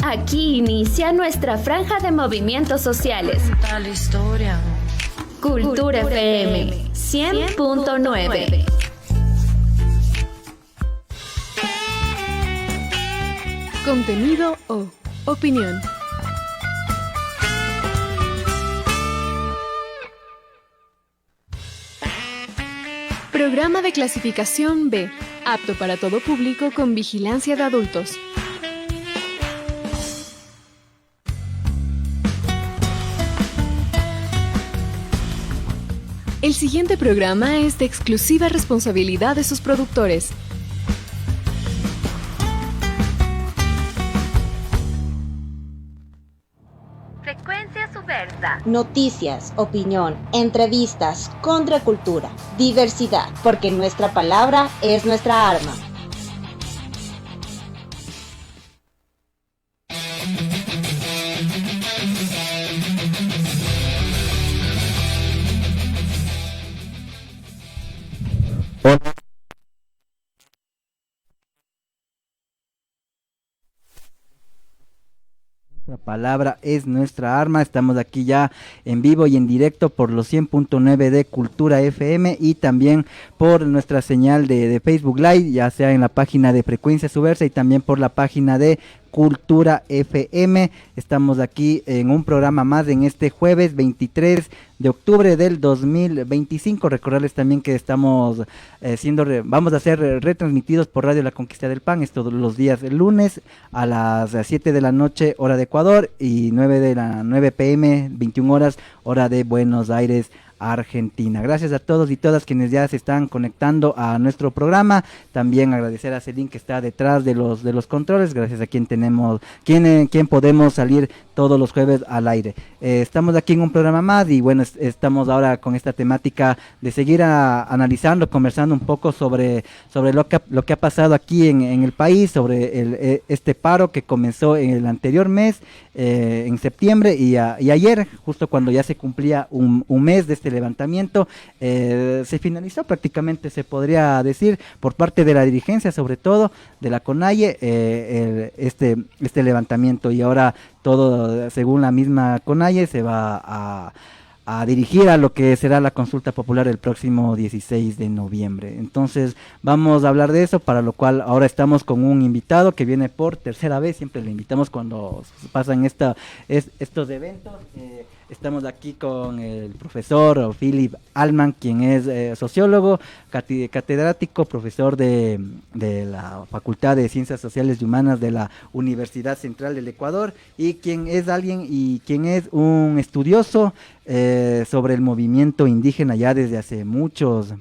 Aquí inicia nuestra franja de movimientos sociales. Cultura FM 100.9. Contenido o opinión. Programa de clasificación B, apto para todo público con vigilancia de adultos. El siguiente programa es de exclusiva responsabilidad de sus productores. Frecuencia Subversa. Noticias, opinión, entrevistas, contracultura, diversidad, porque nuestra palabra es nuestra arma. La palabra es nuestra arma. Estamos aquí ya en vivo y en directo por los 100.9 de Cultura FM y también por nuestra señal de Facebook Live, ya sea en la página de Frecuencia Subversa y también por la página de Cultura FM. Estamos aquí en un programa más en este jueves 23 de octubre del 2025. Recordarles también que estamos vamos a ser retransmitidos por Radio La Conquista del Pan, es todos los días el lunes a las 7 de la noche hora de Ecuador y 9 p.m. 21 horas hora de Buenos Aires, Argentina. Gracias a todos y todas quienes ya se están conectando a nuestro programa. También agradecer a Celine que está detrás de los controles, gracias a quien podemos salir todos los jueves al aire. Estamos aquí en un programa más y bueno, estamos ahora con esta temática de seguir analizando, conversando un poco sobre lo que ha pasado aquí en el país, sobre este paro que comenzó en el anterior mes, en septiembre y ayer, justo cuando ya se cumplía un mes de este levantamiento, se finalizó prácticamente, se podría decir, por parte de la dirigencia, sobre todo de la CONAIE, este levantamiento, y ahora todo, según la misma CONAIE, se va a dirigir a lo que será la consulta popular el próximo 16 de noviembre. Entonces vamos a hablar de eso, para lo cual ahora estamos con un invitado que viene por tercera vez. Siempre le invitamos cuando pasan estos eventos. Estamos aquí con el profesor Philip Altman, quien es sociólogo, catedrático, profesor de la Facultad de Ciencias Sociales y Humanas de la Universidad Central del Ecuador, y quien es un estudioso sobre el movimiento indígena ya desde hace muchos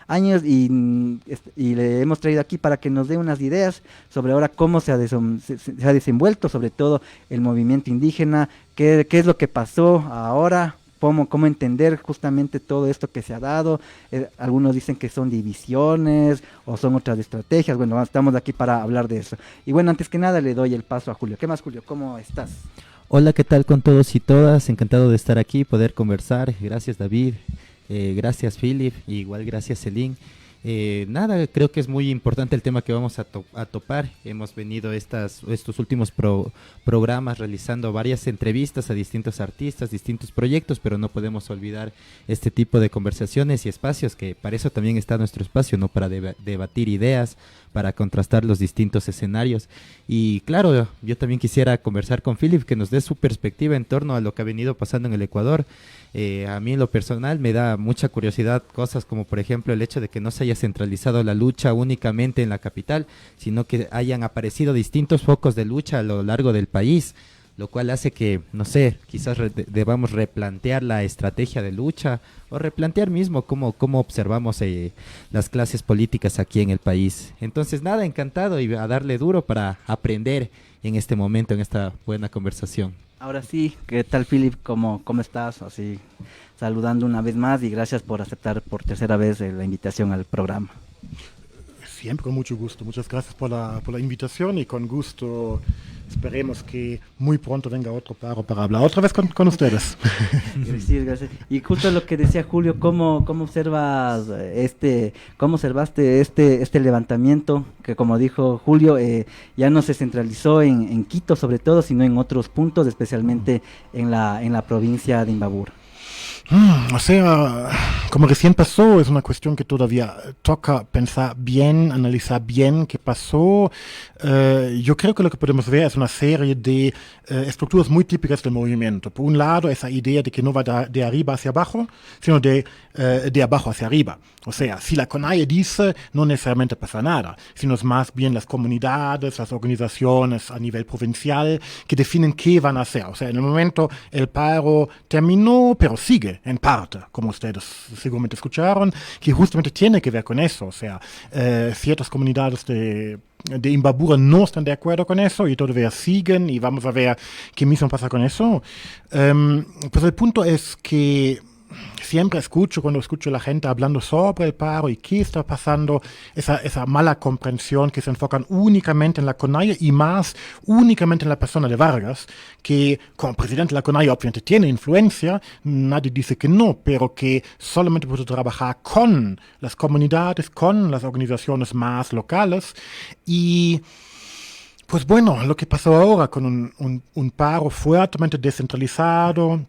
años, y le hemos traído aquí para que nos dé unas ideas sobre ahora cómo se ha desenvuelto sobre todo el movimiento indígena, qué es lo que pasó ahora, cómo entender justamente todo esto que se ha dado. Algunos dicen que son divisiones o son otras estrategias. Bueno, estamos aquí para hablar de eso. Y bueno, antes que nada le doy el paso a Julio. ¿Qué más, Julio? ¿Cómo estás? Hola, ¿qué tal con todos y todas? Encantado de estar aquí, poder conversar. Gracias, David. Gracias, Philip. Igual gracias, Celine. Nada, creo que es muy importante el tema que vamos a topar. Hemos venido estos últimos programas realizando varias entrevistas a distintos artistas, distintos proyectos, pero no podemos olvidar este tipo de conversaciones y espacios, que para eso también está nuestro espacio, ¿no? Para debatir ideas, para contrastar los distintos escenarios. Y claro, yo también quisiera conversar con Philip, que nos dé su perspectiva en torno a lo que ha venido pasando en el Ecuador. A mí en lo personal me da mucha curiosidad cosas como, por ejemplo, el hecho de que no se haya centralizado la lucha únicamente en la capital, sino que hayan aparecido distintos focos de lucha a lo largo del país, lo cual hace que, no sé, quizás debamos replantear la estrategia de lucha o replantear mismo cómo observamos las clases políticas aquí en el país. Entonces, nada, encantado y a darle duro para aprender en este momento, en esta buena conversación. Ahora sí, ¿qué tal, Philip? ¿Cómo estás? Así, saludando una vez más y gracias por aceptar por tercera vez la invitación al programa. Siempre con mucho gusto. Muchas gracias por la invitación y con gusto esperemos que muy pronto venga otro paro para hablar otra vez con ustedes. Gracias, gracias. Y justo lo que decía Julio, ¿cómo observaste este levantamiento que, como dijo Julio, ya no se centralizó en Quito sobre todo, sino en otros puntos, especialmente en la provincia de Imbabura? O sea, como recién pasó, es una cuestión que todavía toca pensar bien, analizar bien qué pasó. Yo creo que lo que podemos ver es una serie de estructuras muy típicas del movimiento. Por un lado, esa idea de que no va de arriba hacia abajo, sino de abajo hacia arriba. O sea, si la CONAIE dice, no necesariamente pasa nada, sino es más bien las comunidades, las organizaciones a nivel provincial que definen qué van a hacer. O sea, en el momento el paro terminó, pero sigue en parte, como ustedes seguramente escucharon, que justamente tiene que ver con eso. O sea, ciertas comunidades de Imbabura no están de acuerdo con eso y todavía siguen y vamos a ver qué mismo pasa con eso. Pues el punto es que siempre cuando escucho a la gente hablando sobre el paro y qué está pasando, esa mala comprensión que se enfocan únicamente en la CONAIE y más únicamente en la persona de Vargas, que como presidente de la CONAIE obviamente tiene influencia, nadie dice que no, pero que solamente puede trabajar con las comunidades, con las organizaciones más locales y pues bueno, lo que pasó ahora con un paro fuertemente descentralizado,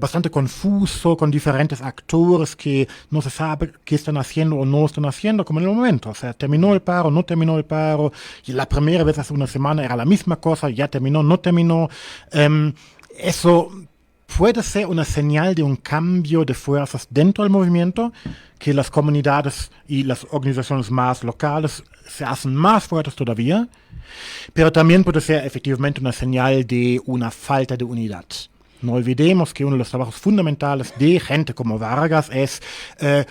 bastante confuso, con diferentes actores que no se sabe qué están haciendo o no están haciendo, como en el momento. O sea, terminó el paro, no terminó el paro. Y la primera vez hace una semana era la misma cosa, ya terminó, no terminó. Eso puede ser una señal de un cambio de fuerzas dentro del movimiento, que las comunidades y las organizaciones más locales se hacen más fuertes todavía, pero también puede ser efectivamente una señal de una falta de unidad. No olvidemos que uno de los trabajos fundamentales de gente como Vargas es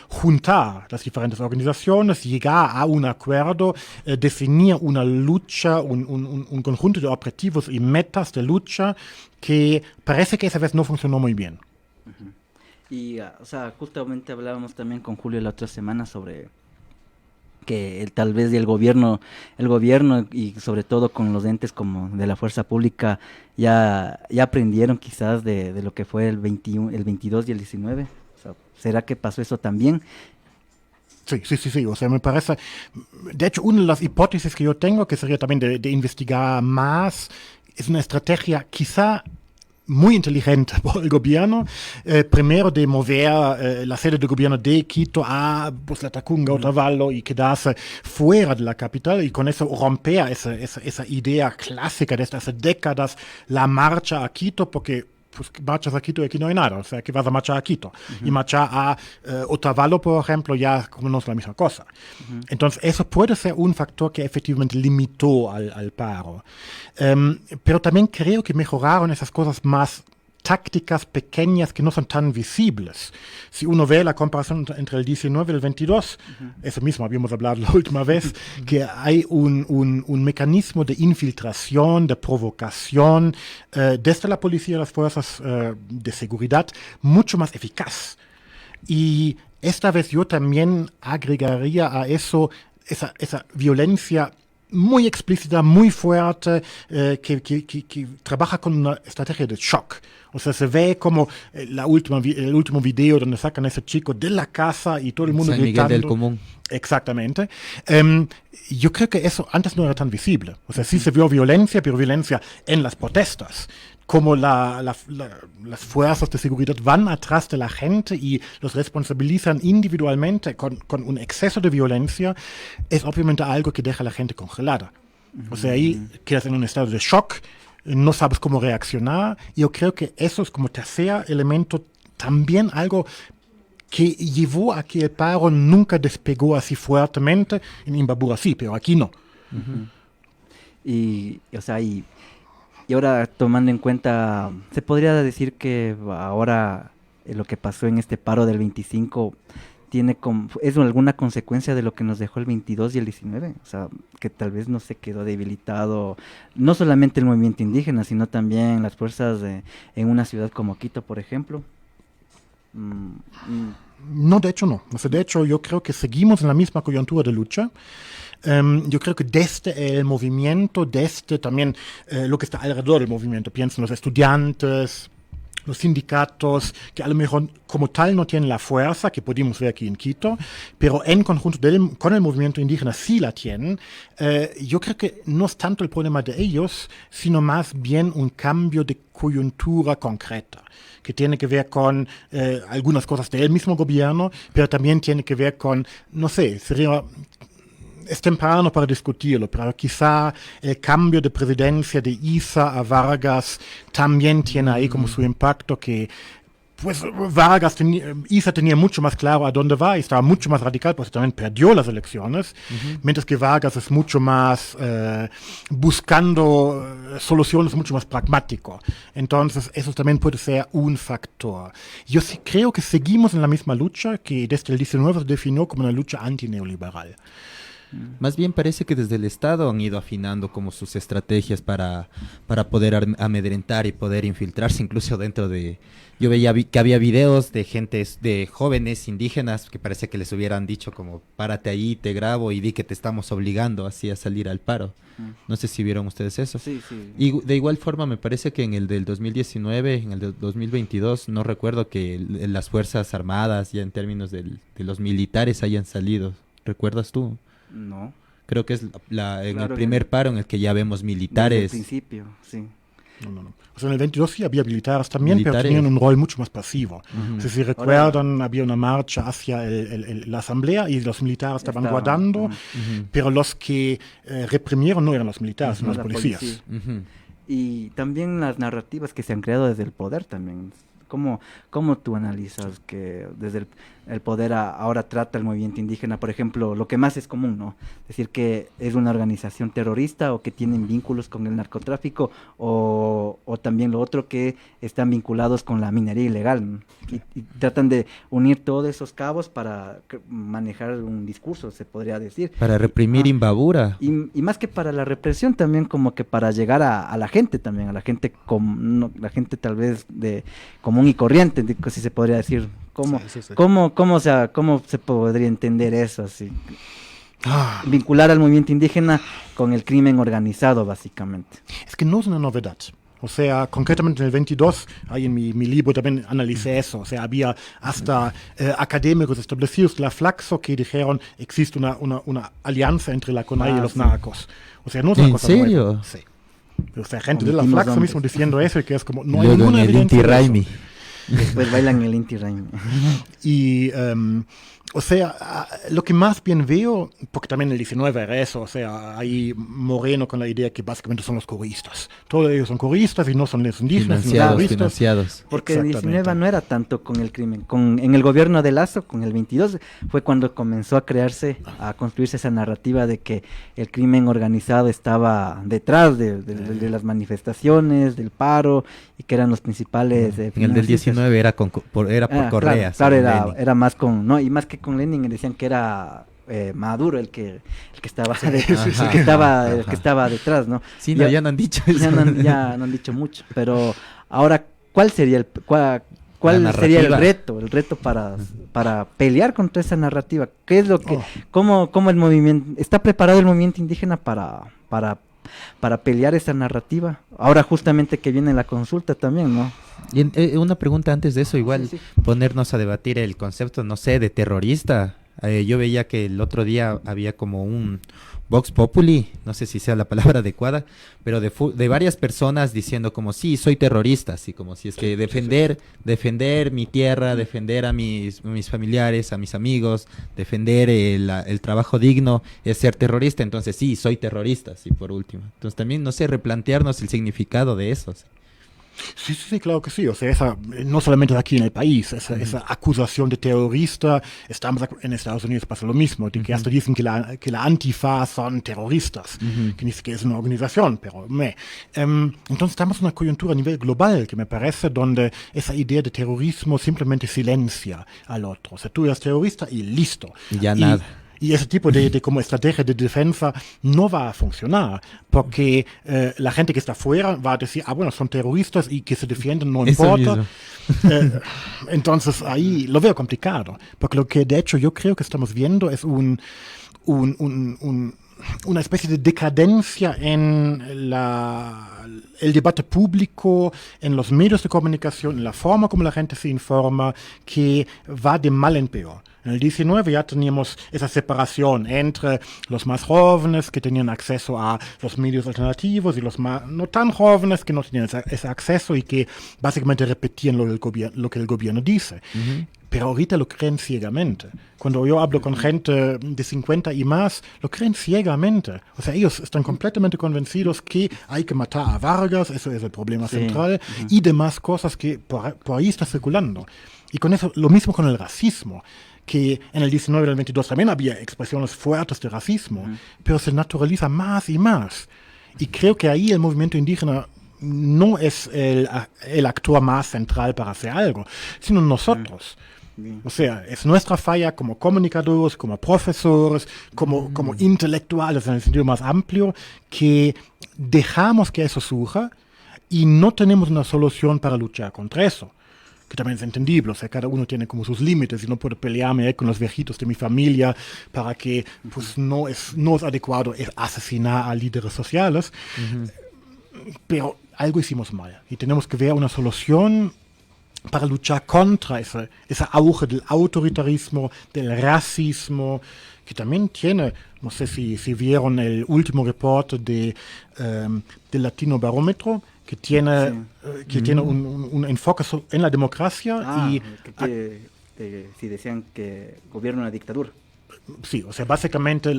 juntar las diferentes organizaciones, llegar a un acuerdo, definir una lucha, un conjunto de objetivos y metas de lucha que parece que esa vez no funcionó muy bien. Uh-huh. Y, o sea, justamente hablábamos también con Julio la otra semana sobre que tal vez el gobierno y sobre todo con los entes como de la fuerza pública ya aprendieron quizás de lo que fue el 22 y el 19. O sea, ¿será que pasó eso también? Sí. O sea, me parece, de hecho, una de las hipótesis que yo tengo, que sería también de investigar más, es una estrategia quizá muy inteligente por el gobierno, primero de mover la sede del gobierno de Quito a pues, la Tacunga, Otavalo y quedarse fuera de la capital y con eso romper esa idea clásica desde hace décadas, la marcha a Quito, porque pues marchas a Quito y aquí no hay nada, o sea que vas a marchar a Quito y marchar a Otavalo, por ejemplo, ya como no es la misma cosa. Entonces eso puede ser un factor que efectivamente limitó al paro. Pero también creo que mejoraron esas cosas más tácticas pequeñas que no son tan visibles. Si uno ve la comparación entre el 19 y el 22, eso mismo habíamos hablado la última vez, que hay un mecanismo de infiltración, de provocación desde la policía y las fuerzas de seguridad mucho más eficaz. Y esta vez yo también agregaría a eso esa violencia muy explícita, muy fuerte, que trabaja con una estrategia de shock. O sea, se ve como el último video donde sacan a ese chico de la casa y todo el mundo San Miguel gritando. del Común. Exactamente. Yo creo que eso antes no era tan visible. O sea, sí se vio violencia, pero violencia en las protestas. Como las fuerzas de seguridad van atrás de la gente y los responsabilizan individualmente con un exceso de violencia, es obviamente algo que deja a la gente congelada. O sea, ahí quedas en un estado de shock, no sabes cómo reaccionar. Y yo creo que eso es como tercer elemento, también algo que llevó a que el paro nunca despegó así fuertemente. En Imbabura sí, pero aquí no. Y ahora tomando en cuenta, ¿se podría decir que ahora lo que pasó en este paro del 25 es alguna consecuencia de lo que nos dejó el 22 y el 19? O sea, que tal vez no se quedó debilitado, no solamente el movimiento indígena, sino también las fuerzas en una ciudad como Quito, por ejemplo. No, de hecho no. O sea, de hecho, yo creo que seguimos en la misma coyuntura de lucha. Yo creo que desde el movimiento, desde también lo que está alrededor del movimiento, piensen los estudiantes, los sindicatos, que a lo mejor como tal no tienen la fuerza que pudimos ver aquí en Quito, pero en conjunto con el movimiento indígena sí la tienen. Yo creo que no es tanto el problema de ellos, sino más bien un cambio de coyuntura concreta, que tiene que ver con algunas cosas del mismo gobierno, pero también tiene que ver con, no sé, es temprano para discutirlo, pero quizá el cambio de presidencia de Issa a Vargas también tiene ahí como su impacto, que pues Issa tenía mucho más claro a dónde va y estaba mucho más radical, pues también perdió las elecciones, mientras que Vargas es mucho más buscando soluciones, mucho más pragmático. Entonces eso también puede ser un factor. Yo sí creo que seguimos en la misma lucha que desde el 19 se definió como una lucha antineoliberal. Más bien parece que desde el Estado han ido afinando como sus estrategias para poder amedrentar y poder infiltrarse incluso dentro de... Yo veía que había videos de de jóvenes indígenas que parece que les hubieran dicho como párate ahí, te grabo y di que te estamos obligando así a salir al paro. No sé si vieron ustedes eso. Sí, sí. Y de igual forma me parece que en el del 2019, en el del 2022, no recuerdo que las Fuerzas Armadas ya en términos de los militares hayan salido. ¿Recuerdas tú? No. Creo que es en Claro, el primer paro en el que ya vemos militares. Desde el principio, sí. No. O sea, en el 22 sí había militares también, pero Militares. tenían un rol mucho más pasivo. O sea, si recuerdan, Ahora, había una marcha hacia la asamblea y los militares estaban Estaban, guardando, pero los que reprimieron no eran los militares, sino No, los la policías. policía. Ujú. Y también las narrativas que se han creado desde el poder también. ¿Cómo tú analizas que desde el poder ahora trata el movimiento indígena, por ejemplo, lo que más es común, ¿no? Decir que es una organización terrorista o que tienen vínculos con el narcotráfico o también lo otro que están vinculados con la minería ilegal, ¿no? Y tratan de unir todos esos cabos para manejar un discurso, se podría decir. Para reprimir Imbabura. Y más que para la represión, también como que para llegar a la gente también, a la gente la gente tal vez de común y corriente, si se podría decir. Sí. ¿Cómo se podría entender eso así? Ah, Vincular al movimiento indígena con el crimen organizado, básicamente. es que no es una novedad. O sea, concretamente en el 22, ahí en mi libro también analicé eso. O sea, había hasta académicos establecidos de la Flaxo que dijeron existe una alianza entre la CONAIE y los sí. narcos. O sea, no es una ¿En cosa serio? nueva. Sí. O sea, gente de la Omitimos Flaxo nombres. mismo diciendo eso y que es como, no hay Luego en ninguna el evidencia Inti de eso. Raimi. Después bailan el Inti Raymi. Y, o sea, lo que más bien veo, porque también el 19 era eso, o sea, ahí Moreno con la idea que básicamente son los coristas. Todos ellos son coristas y no son los indígenas, sino los coristas. Financiados. Porque el Exactamente. 19 no era tanto con el crimen. En el gobierno de Lazo, con el 22, fue cuando comenzó a construirse esa narrativa de que el crimen organizado estaba detrás de las manifestaciones, del paro, y que eran los principales En el del financistas. 19 era por Correa. Claro, según era, Lenin. era más con, no, y más que con Lenin decían que era Maduro el que estaba el que estaba detrás, ¿no? Sí, no, ya no han dicho eso. Ya no han dicho mucho, pero ahora ¿cuál sería cuál La sería el narrativa. reto para pelear contra esa narrativa? ¿Qué es lo que cómo el movimiento está preparado el movimiento indígena para pelear esa narrativa? Ahora justamente que viene la consulta también, ¿no? Y una pregunta antes de eso, igual Sí. ponernos a debatir el concepto, no sé, de terrorista. Yo veía que el otro día había como un Vox Populi, no sé si sea la palabra adecuada, pero de varias personas diciendo como sí, soy terrorista, así como si es que defender mi tierra, defender a mis familiares, a mis amigos, defender el trabajo digno es ser terrorista, entonces sí, soy terrorista, sí, por último. Entonces también, no sé, replantearnos el significado de eso. ¿Sí? Sí, claro que sí. O sea, no solamente aquí en el país, esa acusación de terrorista, en Estados Unidos pasa lo mismo, de que hasta dicen que la Antifa son terroristas, que ni siquiera es una organización, pero entonces estamos en una coyuntura a nivel global que me parece donde esa idea de terrorismo simplemente silencia al otro. O sea, tú eres terrorista y listo. Y ya nada. Y ese tipo de como estrategia de defensa no va a funcionar, porque la gente que está afuera va a decir, bueno, son terroristas y que se defienden no Eso importa. mismo. Entonces ahí lo veo complicado, porque lo que de hecho yo creo que estamos viendo es una especie de decadencia en el debate público, en los medios de comunicación, en la forma como la gente se informa, que va de mal en peor. En el 19 ya teníamos esa separación entre los más jóvenes que tenían acceso a los medios alternativos y los no tan jóvenes que no tenían ese acceso y que básicamente repetían lo que el gobierno dice. Pero ahorita lo creen ciegamente. Cuando yo hablo con gente de 50 y más, lo creen ciegamente. O sea, ellos están completamente convencidos que hay que matar a Vargas, eso es el problema central, y demás cosas que por ahí está circulando. Y con eso, lo mismo con el racismo, que en el 19 y el 22 también había expresiones fuertes de racismo, pero se naturaliza más y más. Y creo que ahí el movimiento indígena no es el actor más central para hacer algo, sino nosotros. O sea, es nuestra falla como comunicadores, como profesores, como intelectuales en el sentido más amplio, que dejamos que eso surja y no tenemos una solución para luchar contra eso. Que también es entendible, o sea, cada uno tiene como sus límites y no puedo pelearme con los viejitos de mi familia para que pues no es adecuado asesinar a líderes sociales. Pero algo hicimos mal y tenemos que ver una solución para luchar contra ese auge del autoritarismo, del racismo, que también tiene, no sé si vieron el último reporte del Latino Barómetro, que tiene un enfoque en la democracia y si decían que gobierna una dictadura. Sí, o sea, básicamente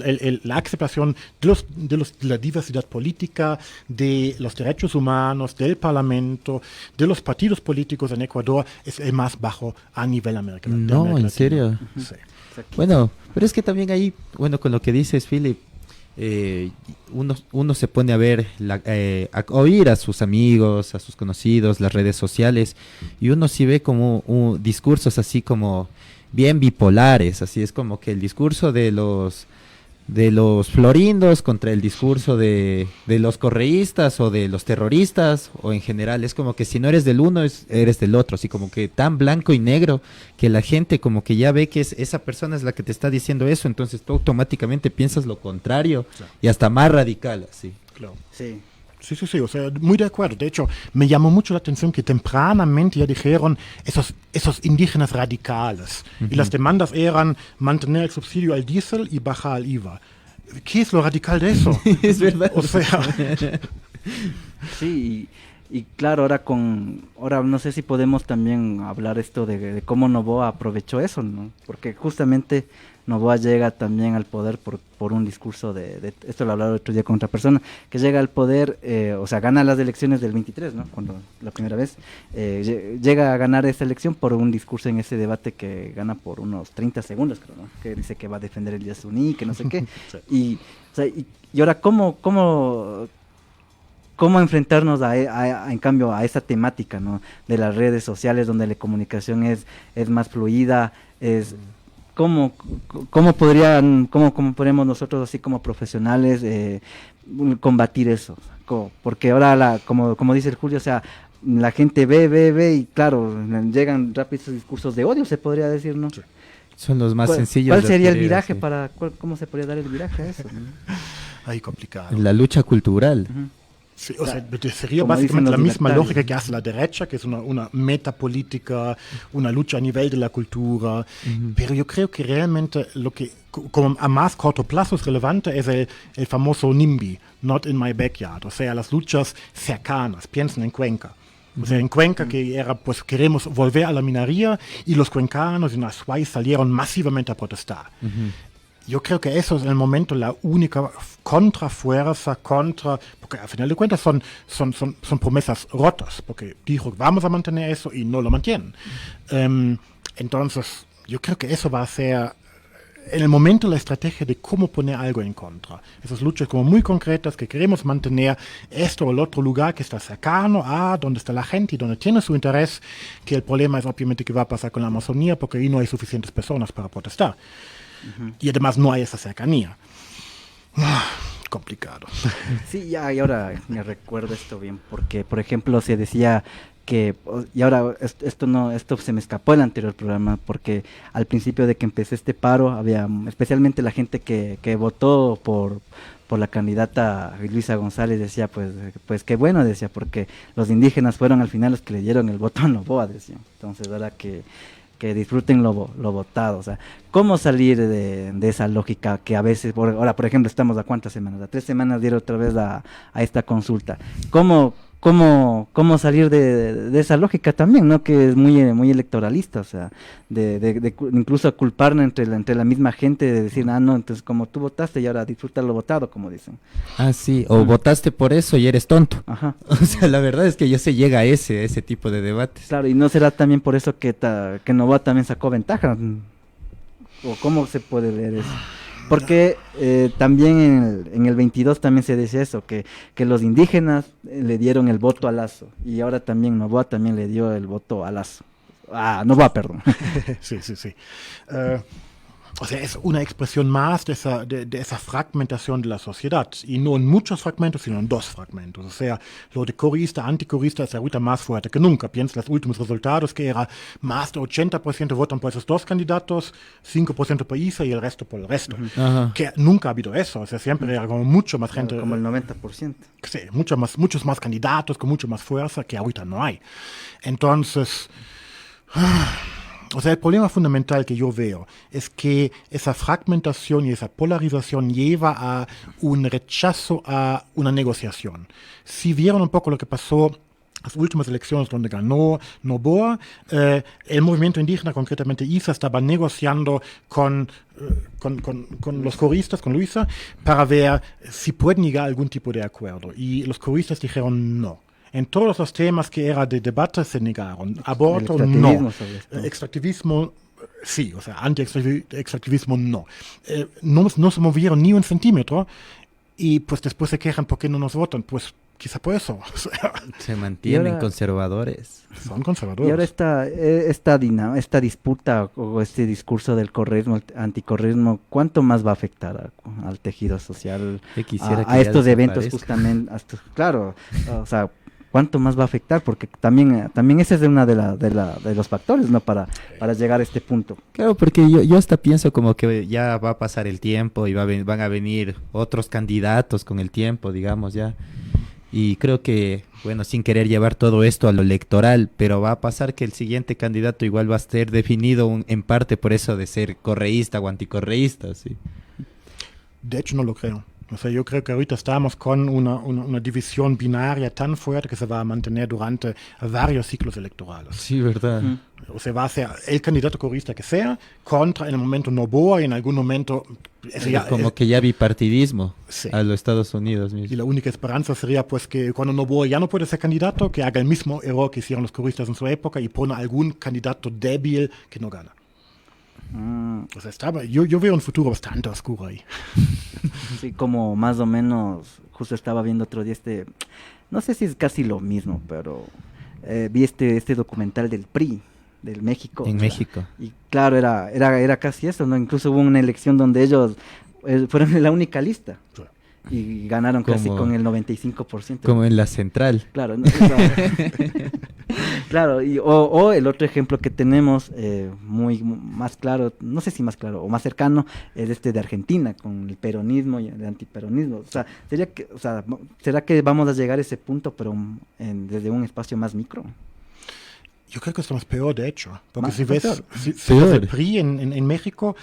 la aceptación de la diversidad política, de los derechos humanos, del Parlamento, de los partidos políticos en Ecuador es el más bajo a nivel americano. No, ¿en serio? Sí. Bueno, pero es que también ahí, bueno, con lo que dices, Philip, uno se pone a ver, a oír a sus amigos, a sus conocidos, las redes sociales, y uno sí ve como discursos así como bien bipolares, así es como que el discurso de los florindos contra el discurso de los correístas o de los terroristas, o en general es como que si no eres del uno eres del otro, así como que tan blanco y negro que la gente como que ya ve que esa persona es la que te está diciendo eso, entonces tú automáticamente piensas lo contrario y hasta más radical, así. Claro. Sí. Sí, o sea, muy de acuerdo. De hecho, me llamó mucho la atención que tempranamente ya dijeron esos indígenas radicales. Y las demandas eran mantener el subsidio al diésel y bajar el IVA. ¿Qué es lo radical de eso? Es verdad. O sea... Sí, y claro, ahora no sé si podemos también hablar esto de cómo Noboa aprovechó eso, ¿no? Porque justamente Noboa llega también al poder por un discurso esto lo hablaba el otro día con otra persona, que llega al poder, o sea, gana las elecciones del 23, ¿no? Cuando la primera vez llega a ganar esa elección por un discurso en ese debate que gana por unos 30 segundos, creo, ¿no? Que dice que va a defender el Yasuní, que no sé qué. Sí. Y ahora, ¿cómo enfrentarnos en cambio a esa temática, ¿no? De las redes sociales donde la comunicación es más fluida, ¿cómo podríamos nosotros así como profesionales combatir eso? Porque ahora, como dice el Julio, o sea, la gente ve y claro, llegan rápidos esos discursos de odio, se podría decir, ¿no? Sí. Son los más sencillos. ¿Cuál sería el viraje cómo se podría dar el viraje a eso? Ahí complicado. La lucha cultural. Sí, o sea, sería básicamente la misma lógica que hace la derecha, que es una metapolítica, una lucha a nivel de la cultura, pero yo creo que realmente lo que como a más corto plazo es relevante es el famoso NIMBY, Not in My Backyard, o sea, las luchas cercanas, piensen en Cuenca. O sea, en Cuenca que era, pues queremos volver a la minería y los cuencanos y en Azuay salieron masivamente a protestar. Yo creo que eso es en el momento la única contrafuerza porque al final de cuentas son promesas rotas, porque dijo vamos a mantener eso y no lo mantienen. Entonces, yo creo que eso va a ser en el momento la estrategia de cómo poner algo en contra. Esas luchas como muy concretas que queremos mantener esto o el otro lugar que está cercano a donde está la gente y donde tiene su interés, que el problema es obviamente qué va a pasar con la Amazonía porque ahí no hay suficientes personas para protestar. Y además no hay esa cercanía. Complicado. Sí, ya, y ahora me recuerdo esto bien, porque, por ejemplo, se decía que, y ahora esto se me escapó del anterior programa, porque al principio de que empecé este paro, había especialmente la gente que votó por la candidata Luisa González, decía, pues qué bueno, decía, porque los indígenas fueron al final los que le dieron el voto a Noboa, decía. Entonces, ahora que disfruten lo votado, o sea, cómo salir de esa lógica que a veces, ahora por ejemplo estamos a cuántas semanas, a 3 semanas dieron otra vez a esta consulta, cómo salir de esa lógica también, ¿no? Que es muy electoralista, o sea, de incluso culparnos entre la misma gente, de decir, no, entonces como tú votaste y ahora disfruta lo votado, como dicen. Ah, sí, o votaste por eso y eres tonto. Ajá. O sea, la verdad es que ya se llega a ese tipo de debates. Claro, y no será también por eso que Noboa también sacó ventaja, o cómo se puede ver eso. Porque también en el 22 también se decía eso, que los indígenas le dieron el voto a Lasso, y ahora también Noboa también le dio el voto a Lasso. Noboa, perdón. Sí. O sea, es una expresión más de esa fragmentación de la sociedad. Y no en muchos fragmentos, sino en 2 fragmentos. O sea, lo de corista, anticorista es ahorita más fuerte que nunca. Piensa los últimos resultados, que era más de 80% votan por esos 2 candidatos, 5% por ISA y el resto por el resto. Ajá. Que nunca ha habido eso. O sea, siempre era como mucho más gente. Como el 90%. Sí, muchos más candidatos con mucho más fuerza que ahorita no hay. Entonces... O sea, el problema fundamental que yo veo es que esa fragmentación y esa polarización lleva a un rechazo a una negociación. Si vieron un poco lo que pasó las últimas elecciones donde ganó Noboa, el movimiento indígena, concretamente ISA, estaba negociando con los coristas, con Luisa, para ver si pueden llegar a algún tipo de acuerdo. Y los coristas dijeron no. En todos los temas que era de debate se negaron. Aborto, no. Extractivismo, sí. O sea, anti-extractivismo, no. No se movieron ni un centímetro y pues después se quejan por qué no nos votan. Pues quizá por eso. O sea, se mantienen ahora, conservadores. Son conservadores. Y ahora esta disputa o este discurso del correísmo, el anticorreísmo, ¿cuánto más va a afectar al tejido social, a estos eventos justamente? Claro, o sea, ¿cuánto más va a afectar? Porque también ese es uno de los factores, ¿no? Para llegar a este punto. Claro, porque yo hasta pienso como que ya va a pasar el tiempo y van a venir otros candidatos con el tiempo, digamos, ya. Y creo que, bueno, sin querer llevar todo esto a lo electoral, pero va a pasar que el siguiente candidato igual va a ser definido en parte por eso de ser correísta o anticorreísta, ¿sí? De hecho, no lo creo. O sea, yo creo que ahorita estamos con una división binaria tan fuerte que se va a mantener durante varios ciclos electorales. Sí, verdad. O sea, va a ser el candidato corista que sea contra en el momento Noboa y en algún momento... como que ya bipartidismo sí. A los Estados Unidos mismo. Y la única esperanza sería pues que cuando Noboa ya no puede ser candidato, que haga el mismo error que hicieron los coristas en su época y pone algún candidato débil que no gana. O sea, yo veo un futuro bastante oscuro ahí. Sí, como más o menos, justo estaba viendo otro día no sé si es casi lo mismo, pero vi este documental del PRI, del México. En México. Y claro, era casi eso, ¿no? Incluso hubo una elección donde ellos fueron la única lista. Sí. Y ganaron casi con el 95%. Como en la central. Claro, ¿no? Claro, o el otro ejemplo que tenemos más claro, no sé si más claro o más cercano, es de Argentina, con el peronismo y el antiperonismo. O sea, ¿será que vamos a llegar a ese punto, pero desde un espacio más micro? Yo creo que estamos peor, de hecho. Porque si ves el PRI en México,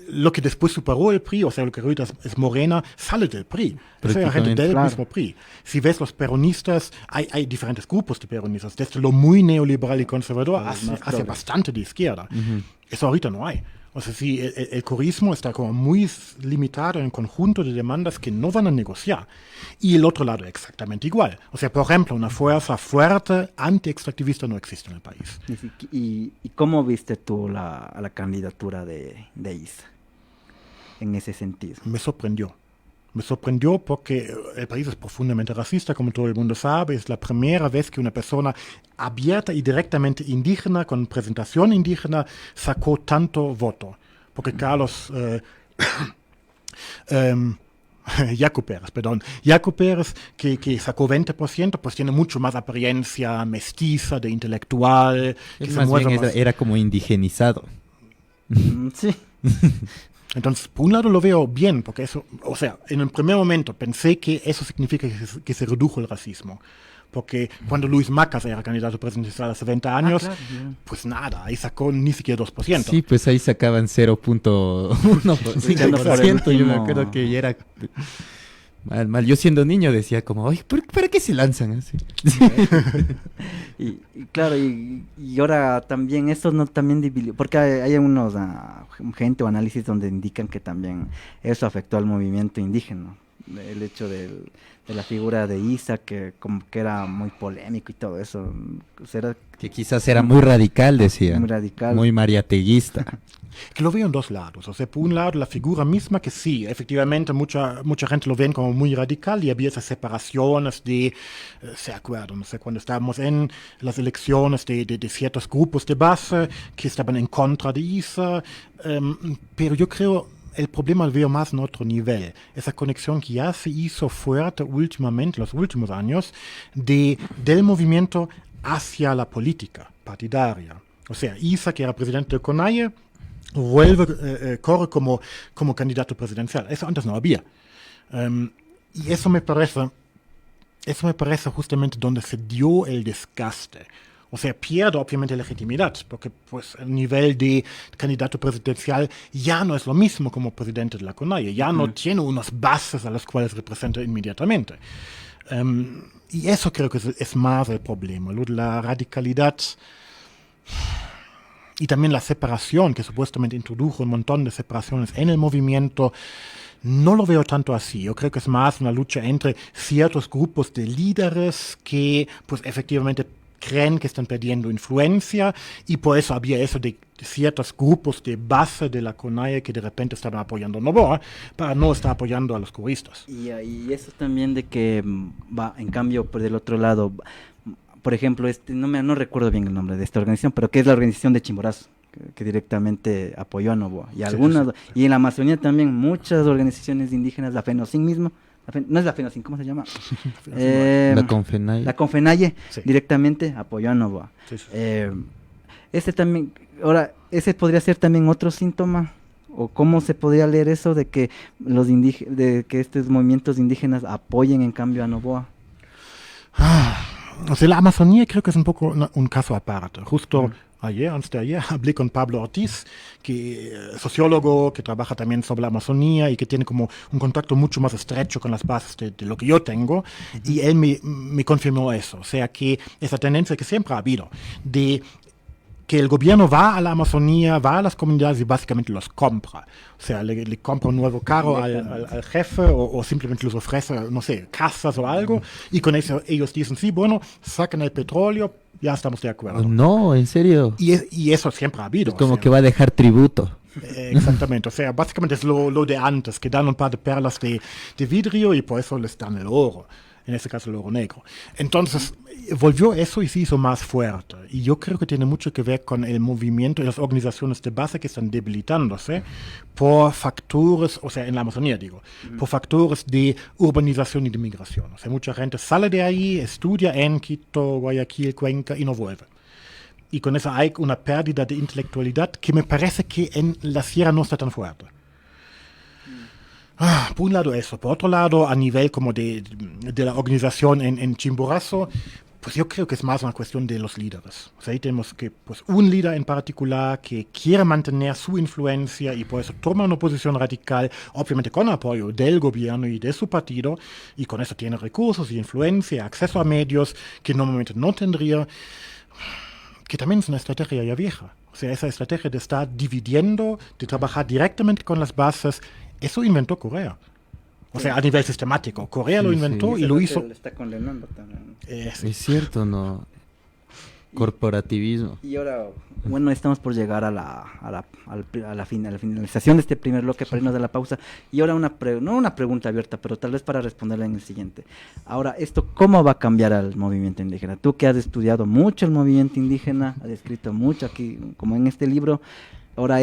lo que después superó el PRI, o sea, lo que ahorita es Morena, sale del PRI. Es la gente del mismo PRI. Si ves los peronistas, hay diferentes grupos de peronistas. Desde lo muy neoliberal y conservador hacia bastante de izquierda. Eso ahorita no hay. O sea, sí, el corismo está como muy limitado en un conjunto de demandas que no van a negociar. Y el otro lado exactamente igual. O sea, por ejemplo, una fuerza fuerte anti-extractivista no existe en el país. ¿Y cómo viste tú a la candidatura de ISA en ese sentido? Me sorprendió. Me sorprendió porque el país es profundamente racista, como todo el mundo sabe. Es la primera vez que una persona abierta y directamente indígena, con presentación indígena, sacó tanto voto. porque Carlos Jaco Pérez, que sacó 20%, pues tiene mucho más apariencia mestiza, de intelectual, que Él se más mueve bien más. era como indigenizado. Sí. Entonces, por un lado lo veo bien, porque eso, o sea, en el primer momento pensé que eso significa que se redujo el racismo. Porque cuando Luis Macas era candidato presidencial hace 20 años, claro, yeah. pues nada, ahí sacó ni siquiera 2%. Sí, pues ahí sacaban 0.1%. Yo me acuerdo que ya era mal. Yo siendo niño decía como, ay, ¿para qué se lanzan así? Y claro, y ahora también esto no también dividió, porque hay unos gente o análisis donde indican que también eso afectó al movimiento indígena. El hecho de la figura de Isa, que como que era muy polémico y todo eso. Era Que quizás era muy radical, decía. muy radical. Muy mariateguista. Que lo veo en dos lados. O sea, por un lado, la figura misma, que sí, efectivamente, mucha gente lo ven como muy radical y había esas separaciones de, se acuerdan, no sé, cuando estábamos en las elecciones de ciertos grupos de base que estaban en contra de Isa, pero yo creo. El problema lo veo más en otro nivel. Esa conexión que ya se hizo fuerte últimamente, los últimos años, del movimiento hacia la política partidaria. O sea, Isa, que era presidente de CONAIE, corre como candidato presidencial. Eso antes no había. Y eso me parece justamente donde se dio el desgaste. O sea, pierde obviamente legitimidad, porque pues el nivel de candidato presidencial ya no es lo mismo como presidente de la CONAIE, ya no tiene unas bases a las cuales representa inmediatamente. Y eso creo que es más el problema, lo de la radicalidad y también la separación, que supuestamente introdujo un montón de separaciones en el movimiento. No lo veo tanto así. Yo creo que es más una lucha entre ciertos grupos de líderes que pues efectivamente creen que están perdiendo influencia y por eso había eso de ciertos grupos de base de la CONAIE que de repente estaban apoyando a Noboa para no estar apoyando a los curistas. Y eso también de que va, en cambio, por del otro lado, por ejemplo, no recuerdo bien el nombre de esta organización, pero que es la organización de Chimborazo, que directamente apoyó a Noboa. Y algunas, y en la Amazonía también muchas organizaciones indígenas, la FENOCIN mismo, no es la FENOCIN, ¿cómo se llama? La Confenaye. La Confenaye Sí. Directamente apoyó a Noboa. Sí, sí. Ese también, ahora, ese podría ser también otro síntoma, o cómo se podría leer eso de que de que estos movimientos indígenas apoyen en cambio a Noboa. O sea, la Amazonía creo que es un poco un caso aparte. Justo antes de ayer, hablé con Pablo Ortiz, que sociólogo, que trabaja también sobre la Amazonía y que tiene como un contacto mucho más estrecho con las bases de lo que yo tengo, y él me confirmó eso. O sea, que esa tendencia que siempre ha habido, de que el gobierno va a la Amazonía, va a las comunidades y básicamente los compra. O sea, le compra un nuevo carro al jefe o simplemente les ofrece, no sé, casas o algo, y con eso ellos dicen, sí, bueno, sacan el petróleo, ya estamos de acuerdo. No, en serio. Y eso siempre ha habido. Es como o sea, que va a dejar tributo. Exactamente, o sea, básicamente es lo de antes, que dan un par de perlas de vidrio y por eso les dan el oro. En este caso el oro negro. Entonces, volvió eso y se hizo más fuerte. Y yo creo que tiene mucho que ver con el movimiento y las organizaciones de base que están debilitándose por factores, o sea, en la Amazonía digo, por factores de urbanización y de migración. O sea, mucha gente sale de ahí, estudia en Quito, Guayaquil, Cuenca y no vuelve. Y con eso hay una pérdida de intelectualidad que me parece que en la sierra no está tan fuerte. Por un lado eso, por otro lado a nivel como de la organización en Chimborazo, pues yo creo que es más una cuestión de los líderes. O sea, ahí tenemos que pues un líder en particular que quiere mantener su influencia y por eso toma una posición radical, obviamente con apoyo del gobierno y de su partido, y con eso tiene recursos y influencia, acceso a medios que normalmente no tendría, que también es una estrategia ya vieja. O sea, esa estrategia de estar dividiendo, de trabajar directamente con las bases. Eso inventó Corea. O sea, a nivel sistemático. Corea lo inventó y lo hizo. Está condenando también. Es cierto, ¿no? Corporativismo. Y ahora, bueno, estamos por llegar a la finalización de este primer bloque para irnos de la pausa. Y ahora no una pregunta abierta, pero tal vez para responderla en el siguiente. Ahora, ¿cómo va a cambiar al movimiento indígena? Tú que has estudiado mucho el movimiento indígena, has escrito mucho aquí, como en este libro, Ahora,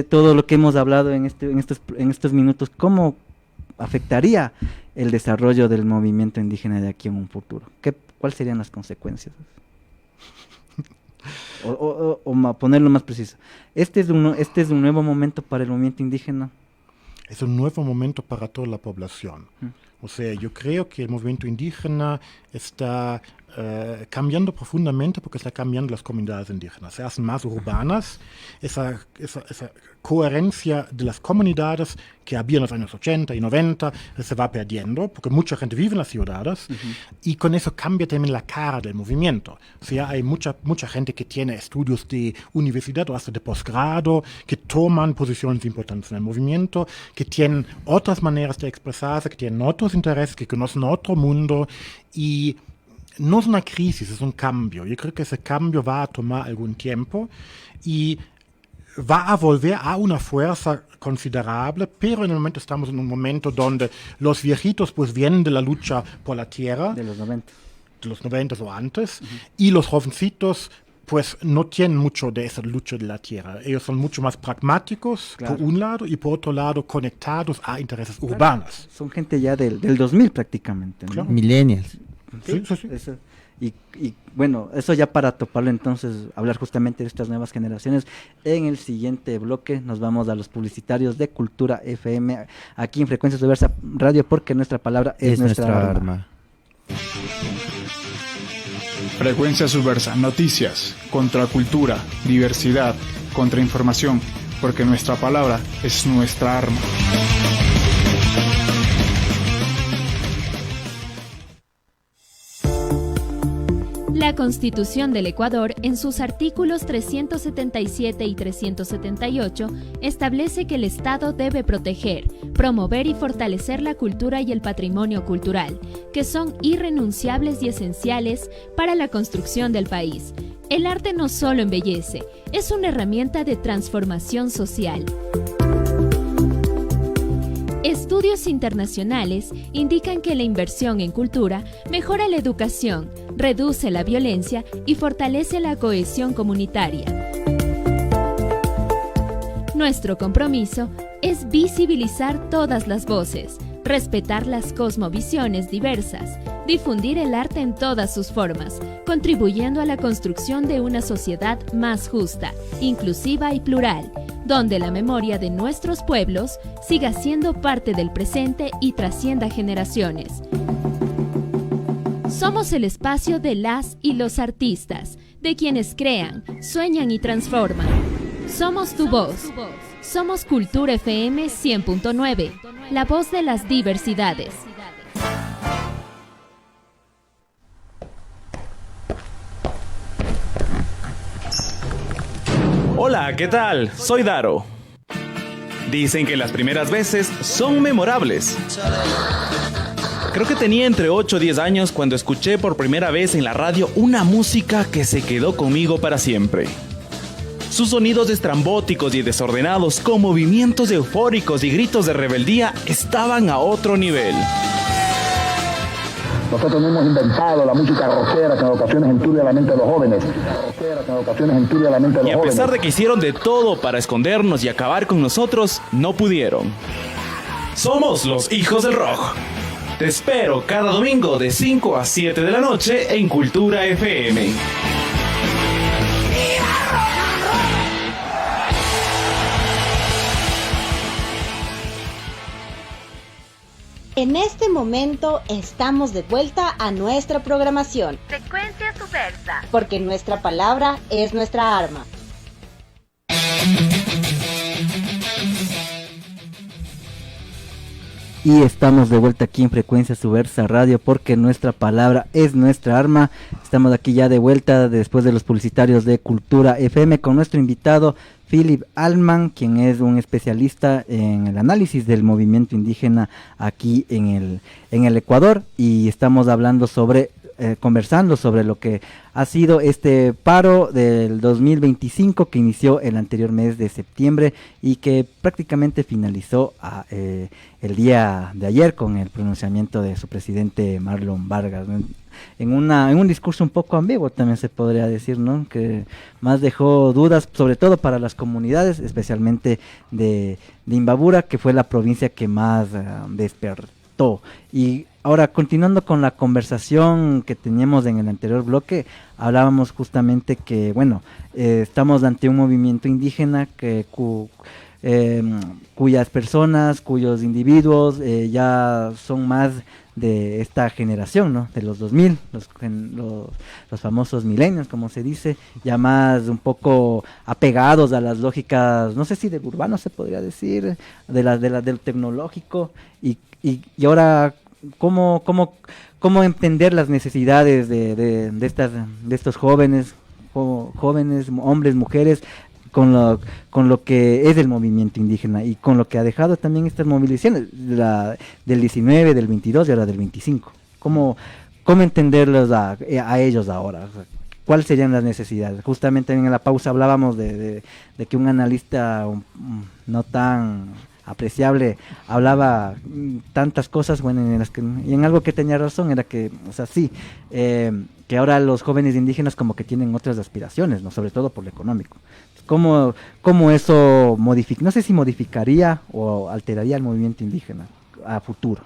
todo lo que hemos hablado en estos minutos, ¿cómo afectaría el desarrollo del movimiento indígena de aquí en un futuro? ¿Cuáles serían las consecuencias? O ponerlo más preciso, ¿este es un nuevo momento para el movimiento indígena? Es un nuevo momento para toda la población. O sea, yo creo que el movimiento indígena está cambiando profundamente porque está cambiando las comunidades indígenas. Se hacen más urbanas. Esa coherencia de las comunidades que había en los años 80 y 90 se va perdiendo porque mucha gente vive en las ciudades y con eso cambia también la cara del movimiento. O sea, hay mucha gente que tiene estudios de universidad o hasta de posgrado, que toman posiciones importantes en el movimiento, que tienen otras maneras de expresarse, que tienen otros intereses, que conocen otro mundo y no es una crisis, es un cambio. Yo creo que ese cambio va a tomar algún tiempo y va a volver a una fuerza considerable, pero en el momento estamos en un momento donde los viejitos pues vienen de la lucha por la tierra. De los 90. De los 90 o antes, y los jovencitos pues no tienen mucho de esa lucha de la tierra. Ellos son mucho más pragmáticos, claro, por un lado, y por otro lado conectados a intereses urbanos. Son gente ya del 2000 prácticamente, ¿no? Claro. Millennials. Sí. Eso. Y bueno, eso ya para toparlo entonces, hablar justamente de estas nuevas generaciones. En el siguiente bloque nos vamos a los publicitarios de Cultura FM, aquí en Frecuencia Subversa Radio, porque nuestra palabra es nuestra arma. Frecuencia Subversa, noticias, contracultura, diversidad, contrainformación, porque nuestra palabra es nuestra arma. La Constitución del Ecuador, en sus artículos 377 y 378, establece que el Estado debe proteger, promover y fortalecer la cultura y el patrimonio cultural, que son irrenunciables y esenciales para la construcción del país. El arte no solo embellece, es una herramienta de transformación social. Estudios internacionales indican que la inversión en cultura mejora la educación, reduce la violencia y fortalece la cohesión comunitaria. Nuestro compromiso es visibilizar todas las voces, respetar las cosmovisiones diversas, difundir el arte en todas sus formas, contribuyendo a la construcción de una sociedad más justa, inclusiva y plural, donde la memoria de nuestros pueblos siga siendo parte del presente y trascienda generaciones. Somos el espacio de las y los artistas, de quienes crean, sueñan y transforman. Somos tu voz. Somos Cultura FM 100.9, la voz de las diversidades. Hola, ¿qué tal? Soy Daro. Dicen que las primeras veces son memorables. Creo que tenía entre 8 o 10 años cuando escuché por primera vez en la radio una música que se quedó conmigo para siempre. Sus sonidos estrambóticos y desordenados, con movimientos eufóricos y gritos de rebeldía, estaban a otro nivel. Nosotros no hemos inventado la música rockera que en ocasiones enturbia la mente de los jóvenes. Y a pesar de que hicieron de todo para escondernos y acabar con nosotros, no pudieron. Somos los hijos del rock. Te espero cada domingo de 5 a 7 de la noche en Cultura FM. En este momento estamos de vuelta a nuestra programación. Frecuencia Subversa. Porque nuestra palabra es nuestra arma. Y estamos de vuelta aquí en Frecuencia Subversa Radio, porque nuestra palabra es nuestra arma. Estamos aquí ya de vuelta después de los publicitarios de Cultura FM con nuestro invitado Philip Altman, quien es un especialista en el análisis del movimiento indígena aquí en el Ecuador, y estamos hablando conversando sobre lo que ha sido este paro del 2025 que inició el anterior mes de septiembre y que prácticamente finalizó el día de ayer con el pronunciamiento de su presidente Marlon Vargas, ¿no? en un discurso un poco ambiguo también se podría decir, ¿no? Que más dejó dudas, sobre todo para las comunidades, especialmente de Imbabura, que fue la provincia que más despertó. Y ahora, continuando con la conversación que teníamos en el anterior bloque, hablábamos justamente que, bueno, estamos ante un movimiento indígena cuyas personas, cuyos individuos ya son más de esta generación, ¿no? De los 2000, los famosos millennials, como se dice, ya más un poco apegados a las lógicas, no sé si del urbano se podría decir, del tecnológico, y ahora, ¿cómo entender las necesidades de estos jóvenes, hombres, mujeres, con lo que es el movimiento indígena y con lo que ha dejado también estas movilizaciones del 19, del 22 y ahora del 25? ¿Cómo entenderlos a ellos ahora? O sea, ¿cuáles serían las necesidades? Justamente en la pausa hablábamos de que un analista no tan apreciable hablaba tantas cosas, bueno, y en algo que tenía razón era que, o sea, sí, que ahora los jóvenes indígenas como que tienen otras aspiraciones, ¿no? Sobre todo por lo económico. ¿Cómo eso modifica? No sé si modificaría o alteraría el movimiento indígena a futuro.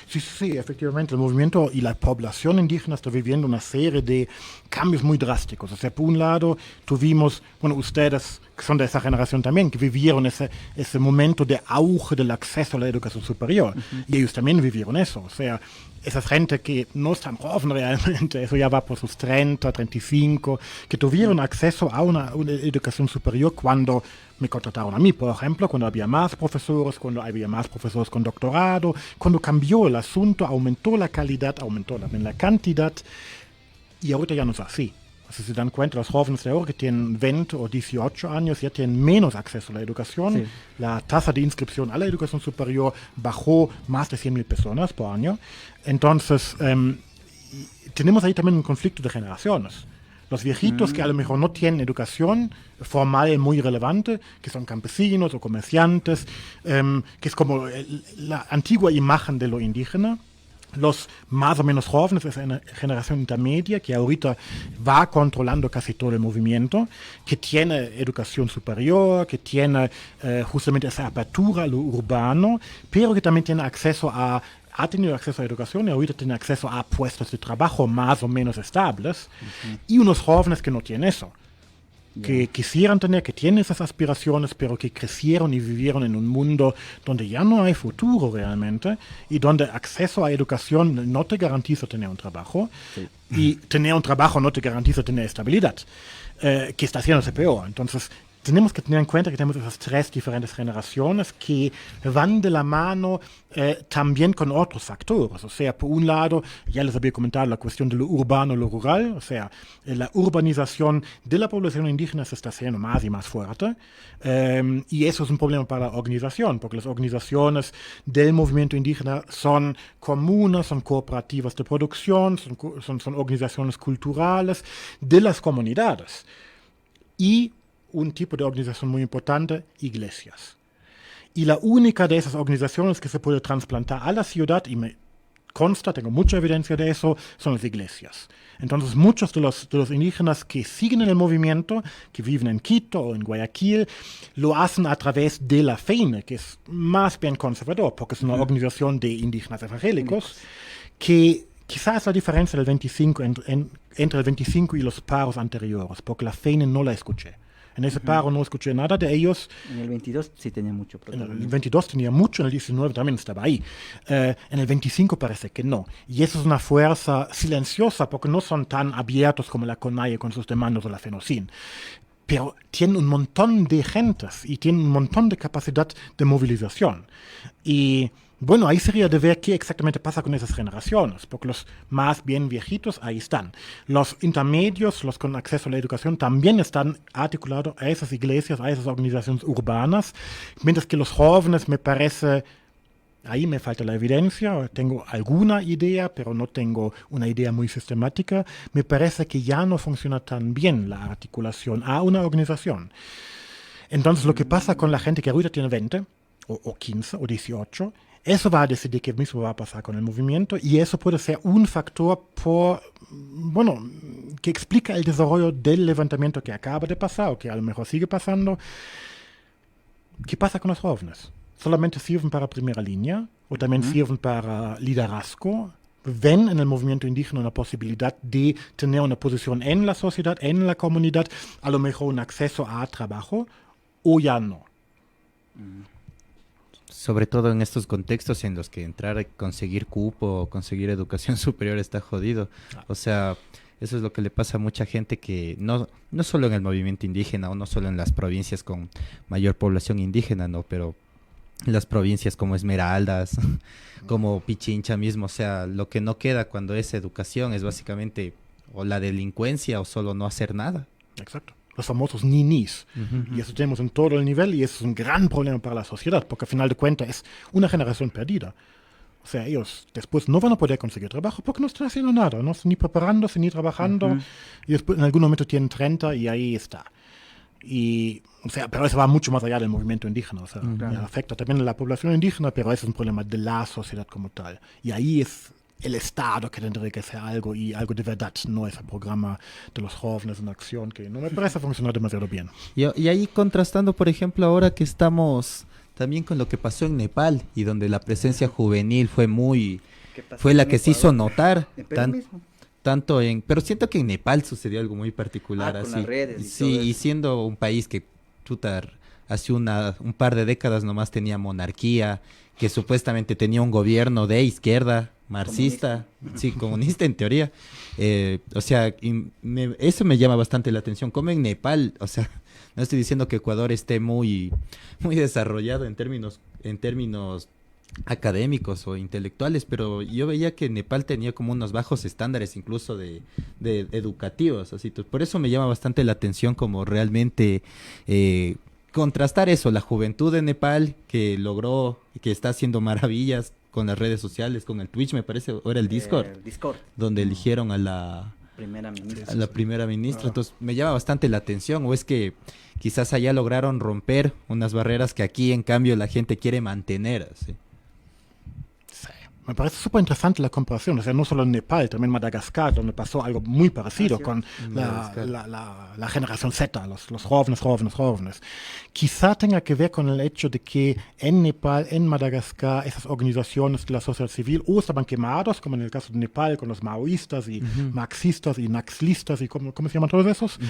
Sí, efectivamente, el movimiento y la población indígena está viviendo una serie de cambios muy drásticos. O sea, por un lado, tuvimos, bueno, ustedes que son de esa generación también, que vivieron ese momento de auge del acceso a la educación superior. Uh-huh. Y ellos también vivieron eso. O sea, esa gente que no es tan joven realmente, eso ya va por sus 30, 35, que tuvieron acceso a una educación superior cuando me contrataron a mí, por ejemplo, cuando había más profesores con doctorado, cuando cambió el asunto, aumentó la calidad, aumentó también la cantidad, y ahorita ya no es así. Si se dan cuenta, los jóvenes de ahora que tienen 20 o 18 años ya tienen menos acceso a la educación. Sí. La tasa de inscripción a la educación superior bajó más de 100,000 personas por año. Entonces, tenemos ahí también un conflicto de generaciones. Los viejitos que a lo mejor no tienen educación formal muy relevante, que son campesinos o comerciantes, que es como la antigua imagen de lo indígena. Los más o menos jóvenes es una generación intermedia que ahorita va controlando casi todo el movimiento, que tiene educación superior, que tiene justamente esa apertura a lo urbano, pero que también tiene ha tenido acceso a educación y ahorita tiene acceso a puestos de trabajo más o menos estables, y unos jóvenes que no tienen eso. Que quisieran tener, que tienen esas aspiraciones, pero que crecieron y vivieron en un mundo donde ya no hay futuro realmente y donde acceso a educación no te garantiza tener un trabajo, y tener un trabajo no te garantiza tener estabilidad, que está haciéndose peor. Entonces, tenemos que tener en cuenta que tenemos esas tres diferentes generaciones que van de la mano también con otros factores. O sea, por un lado, ya les había comentado la cuestión de lo urbano y lo rural. O sea, la urbanización de la población indígena se está haciendo más y más fuerte. Y eso es un problema para la organización, porque las organizaciones del movimiento indígena son comunas, son cooperativas de producción, son organizaciones culturales de las comunidades. Y un tipo de organización muy importante, iglesias. Y la única de esas organizaciones que se puede trasplantar a la ciudad, y me consta, tengo mucha evidencia de eso, son las iglesias. Entonces muchos de los indígenas que siguen en el movimiento, que viven en Quito o en Guayaquil, lo hacen a través de la FEINE, que es más bien conservador, porque es una organización de indígenas evangélicos, que quizás la diferencia del 25 entre el 25 y los paros anteriores, porque la FEINE no la escuché. En ese paro no escuché nada de ellos. En el 22 sí tenía mucho. En el 22 tenía mucho, en el 19 también estaba ahí. En el 25 parece que no. Y eso es una fuerza silenciosa porque no son tan abiertos como la CONAIE con sus demandas o la FENOCIN. Pero tienen un montón de gentes y tienen un montón de capacidad de movilización. Y bueno, ahí sería de ver qué exactamente pasa con esas generaciones, porque los más bien viejitos ahí están. Los intermedios, los con acceso a la educación, también están articulados a esas iglesias, a esas organizaciones urbanas, mientras que los jóvenes me parece, ahí me falta la evidencia, tengo alguna idea, pero no tengo una idea muy sistemática, me parece que ya no funciona tan bien la articulación a una organización. Entonces lo que pasa con la gente que ahorita tiene 20, o 15, o 18, Eso va a decidir qué mismo va a pasar con el movimiento y eso puede ser un factor que explica el desarrollo del levantamiento que acaba de pasar o que a lo mejor sigue pasando. ¿Qué pasa con los jóvenes? ¿Solamente sirven para primera línea o también sirven para liderazgo? ¿Ven en el movimiento indígena una posibilidad de tener una posición en la sociedad, en la comunidad, a lo mejor un acceso a trabajo o ya no? Sobre todo en estos contextos en los que entrar a conseguir cupo o conseguir educación superior está jodido. O sea, eso es lo que le pasa a mucha gente que no solo en el movimiento indígena o no solo en las provincias con mayor población indígena, no, pero en las provincias como Esmeraldas, como Pichincha mismo. O sea, lo que no queda cuando es educación es básicamente o la delincuencia o solo no hacer nada. Exacto. Los famosos ninis. Y eso tenemos en todo el nivel y eso es un gran problema para la sociedad, porque al final de cuentas es una generación perdida. O sea, ellos después no van a poder conseguir trabajo porque no están haciendo nada, no están ni preparándose ni trabajando y después en algún momento tienen 30 y ahí está. Y, o sea, pero eso va mucho más allá del movimiento indígena, o sea, afecta también a la población indígena, pero eso es un problema de la sociedad como tal. Y ahí es el Estado que tendría que hacer algo y algo de verdad, no ese programa de los jóvenes en acción que no me parece funcionar demasiado bien. Y ahí contrastando, por ejemplo, ahora que estamos también con lo que pasó en Nepal y donde la presencia juvenil fue la que se hizo notar tanto pero siento que en Nepal sucedió algo muy particular así. Con las redes y siendo un país que hace un par de décadas nomás tenía monarquía, que supuestamente tenía un gobierno de izquierda, marxista, comunista en teoría. O sea, eso me llama bastante la atención. Como en Nepal, o sea, no estoy diciendo que Ecuador esté muy, muy desarrollado en términos académicos o intelectuales, pero yo veía que Nepal tenía como unos bajos estándares incluso de educativos, así. Por eso me llama bastante la atención como realmente contrastar eso, la juventud de Nepal que está haciendo maravillas con las redes sociales, con el Twitch, me parece, o era el Discord, donde eligieron a la primera ministra. Entonces me llama bastante la atención, o es que quizás allá lograron romper unas barreras que aquí en cambio la gente quiere mantener, así. Me parece súper interesante la comparación, o sea, no solo en Nepal, también en Madagascar, donde pasó algo muy parecido con la generación Z, los jóvenes. Quizá tenga que ver con el hecho de que en Nepal, en Madagascar, esas organizaciones de la sociedad civil o estaban quemados, como en el caso de Nepal, con los maoístas y marxistas y naxlistas y ¿cómo se llaman todos esos?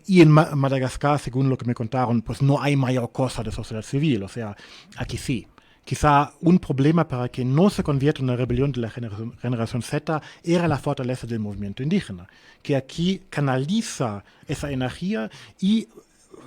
Y en Madagascar, según lo que me contaron, pues no hay mayor cosa de sociedad civil, o sea, aquí sí. Quizá un problema para que no se convierta en una rebelión de la generación Z era la fortaleza del movimiento indígena, que aquí canaliza esa energía y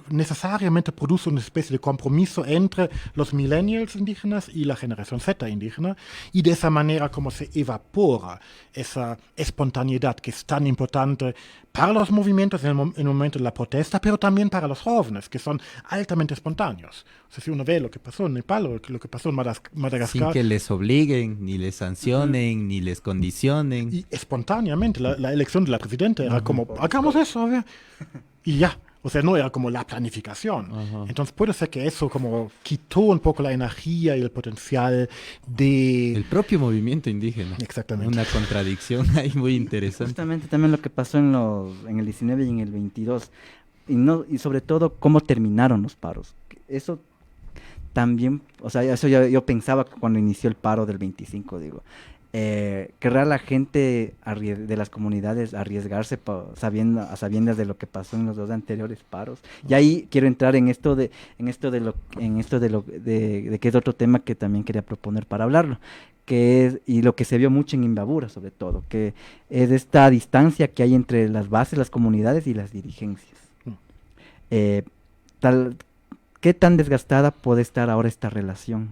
necesariamente produce una especie de compromiso entre los millennials indígenas y la generación Z indígena, y de esa manera como se evapora esa espontaneidad que es tan importante para los movimientos en el momento de la protesta, pero también para los jóvenes, que son altamente espontáneos. O sea, si uno ve lo que pasó en Nepal o lo que pasó en Madagascar... Sin que les obliguen, ni les sancionen, ni les condicionen. Y espontáneamente, la elección de la presidenta era como, hagamos eso, a ver, y ya. O sea, no era como la planificación. Entonces puede ser que eso como quitó un poco la energía y el potencial de... el propio movimiento indígena. Exactamente. Una contradicción ahí muy interesante. Justamente también lo que pasó en el 19 y en el 22. Y sobre todo cómo terminaron los paros. Eso también, o sea, eso yo pensaba cuando inició el paro del 25, digo. Querrá la gente de las comunidades arriesgarse a sabiendas de lo que pasó en los dos anteriores paros. Y ahí quiero entrar en esto de que es otro tema que también quería proponer para hablarlo, que es, y lo que se vio mucho en Imbabura sobre todo, que es esta distancia que hay entre las bases, las comunidades y las dirigencias. ¿Qué tan desgastada puede estar ahora esta relación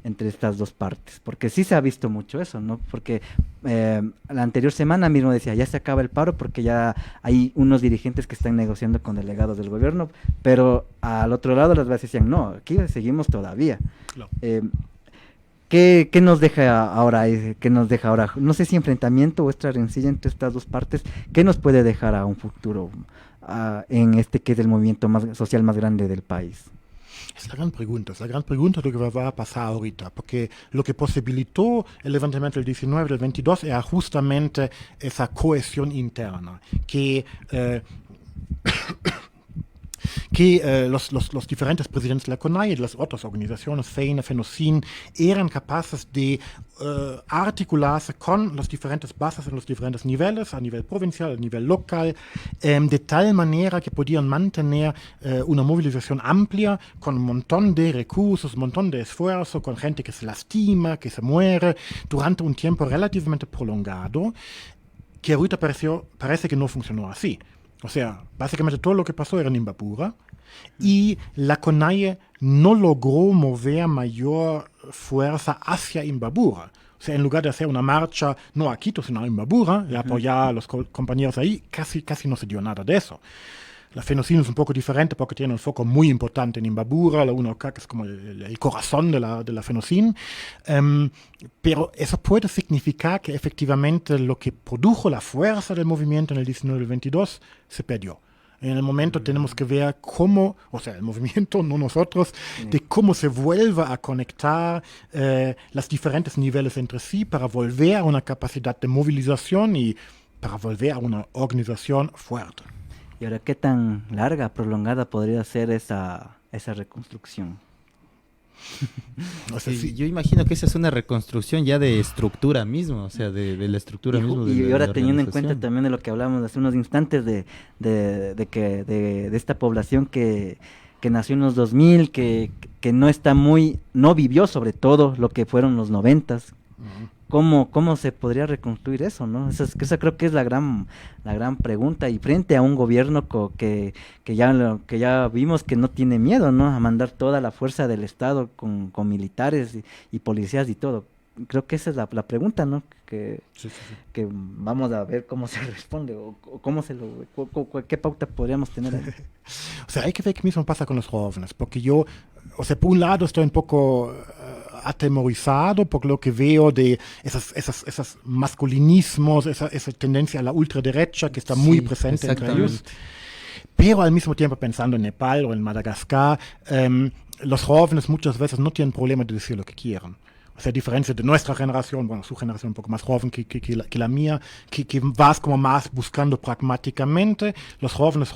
entre estas dos partes? Porque sí se ha visto mucho eso, ¿no? Porque la anterior semana mismo decía, ya se acaba el paro porque ya hay unos dirigentes que están negociando con delegados del gobierno, pero al otro lado las bases decían, no, aquí seguimos todavía. Claro. ¿Qué nos deja ahora? No sé si enfrentamiento o esta rencilla entre estas dos partes, ¿qué nos puede dejar a un futuro en este que es el movimiento social más grande del país? Es la gran pregunta de lo que va a pasar ahorita, porque lo que posibilitó el levantamiento del 19 del 22 era justamente esa cohesión interna, que los diferentes presidentes de la CONAIE y de las otras organizaciones, FEINE, FENOCIN, eran capaces de articularse con las diferentes bases en los diferentes niveles, a nivel provincial, a nivel local, de tal manera que podían mantener una movilización amplia con un montón de recursos, un montón de esfuerzo, con gente que se lastima, que se muere, durante un tiempo relativamente prolongado, que ahorita parece que no funcionó así. O sea, básicamente todo lo que pasó era en Imbabura y la CONAIE no logró mover mayor fuerza hacia Imbabura. O sea, en lugar de hacer una marcha, no a Quito, sino a Imbabura, y apoyar a los compañeros ahí, casi no se dio nada de eso. La FENOCIN es un poco diferente porque tiene un foco muy importante en Imbabura, la UNOCA, que es como el corazón de la FENOCIN. Pero eso puede significar que efectivamente lo que produjo la fuerza del movimiento en el 19 y el 22 se perdió. En el momento tenemos que ver cómo, o sea, el movimiento, no nosotros, de cómo se vuelve a conectar los diferentes niveles entre sí para volver a una capacidad de movilización y para volver a una organización fuerte. ¿Y ahora qué tan larga, prolongada podría ser esa reconstrucción? O sea, sí, yo imagino que esa es una reconstrucción ya de estructura misma, o sea, de la estructura misma. Y ahora teniendo en cuenta también de lo que hablamos hace unos instantes de esta población que nació en los 2000, que no vivió sobre todo lo que fueron los 90s. ¿Cómo se podría reconstruir eso, no? Esa creo que es la gran pregunta, y frente a un gobierno que ya vimos que no tiene miedo, ¿no? A mandar toda la fuerza del Estado con militares y policías y todo. Creo que esa es la pregunta, ¿no? Que vamos a ver cómo se responde o qué pauta podríamos tener ahí. O sea, hay que ver qué mismo pasa con los jóvenes, porque yo, o sea, por un lado estoy un poco atemorizado por lo que veo de esos masculinismos, esa tendencia a la ultraderecha que está muy presente entre ellos. Pero al mismo tiempo pensando en Nepal o en Madagascar, los jóvenes muchas veces no tienen problema de decir lo que quieren. O sea, a diferencia de nuestra generación, bueno, su generación un poco más joven que la mía, que vas como más buscando pragmáticamente. Los jóvenes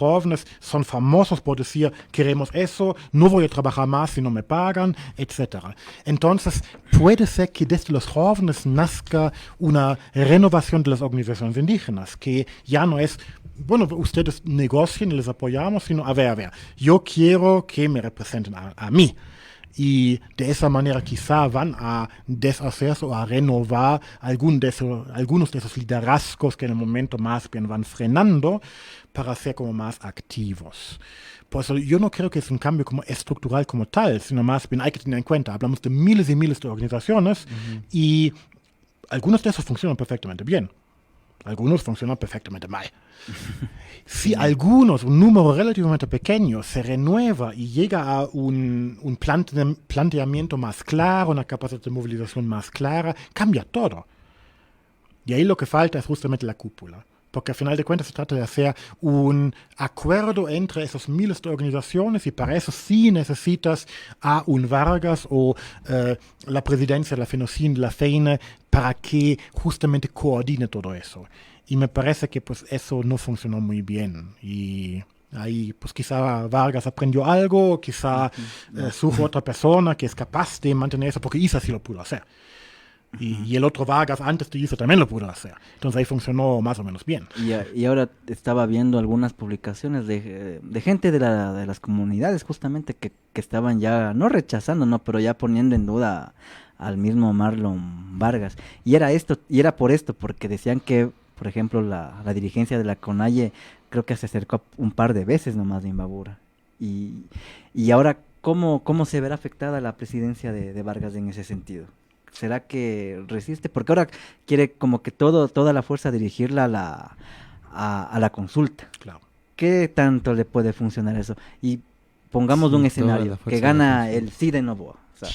son famosos por decir, queremos eso, no voy a trabajar más si no me pagan, etc. Entonces, puede ser que desde los jóvenes nazca una renovación de las organizaciones indígenas, que ya no es, bueno, ustedes negocien y les apoyamos, sino, a ver, yo quiero que me representen a mí. Y de esa manera quizá van a deshacerse o a renovar algunos de esos liderazgos que en el momento más bien van frenando para ser como más activos. Por eso yo no creo que es un cambio como estructural como tal, sino más bien hay que tener en cuenta, hablamos de miles y miles de organizaciones y algunos de esos funcionan perfectamente bien. Algunos funcionan perfectamente mal. Si un número relativamente pequeño, se renueva y llega a un planteamiento más claro, una capacidad de movilización más clara, cambia todo. Y ahí lo que falta es justamente la cúpula. Porque al final de cuentas se trata de hacer un acuerdo entre esos miles de organizaciones y para eso sí necesitas a un Vargas o la presidencia de la FENOCIN, de la FEINE, para que justamente coordine todo eso. Y me parece que pues eso no funcionó muy bien. Y ahí pues quizá Vargas aprendió algo, quizá surge otra persona que es capaz de mantener eso, porque Issa sí lo pudo hacer. Y el otro Vargas antes de Issa también lo pudo hacer. Entonces ahí funcionó más o menos bien. Y ahora estaba viendo algunas publicaciones de gente de las comunidades justamente que estaban ya, no rechazando, no, pero ya poniendo en duda al mismo Marlon Vargas. Y era por esto, porque decían que, por ejemplo, la dirigencia de la CONAIE creo que se acercó un par de veces nomás de Imbabura. Y ahora, ¿cómo se verá afectada la presidencia de Vargas en ese sentido? ¿Será que resiste? Porque ahora quiere como que toda la fuerza dirigirla a la consulta. Claro. ¿Qué tanto le puede funcionar eso? Y pongamos un escenario que gana el sí de Noboa. O sea,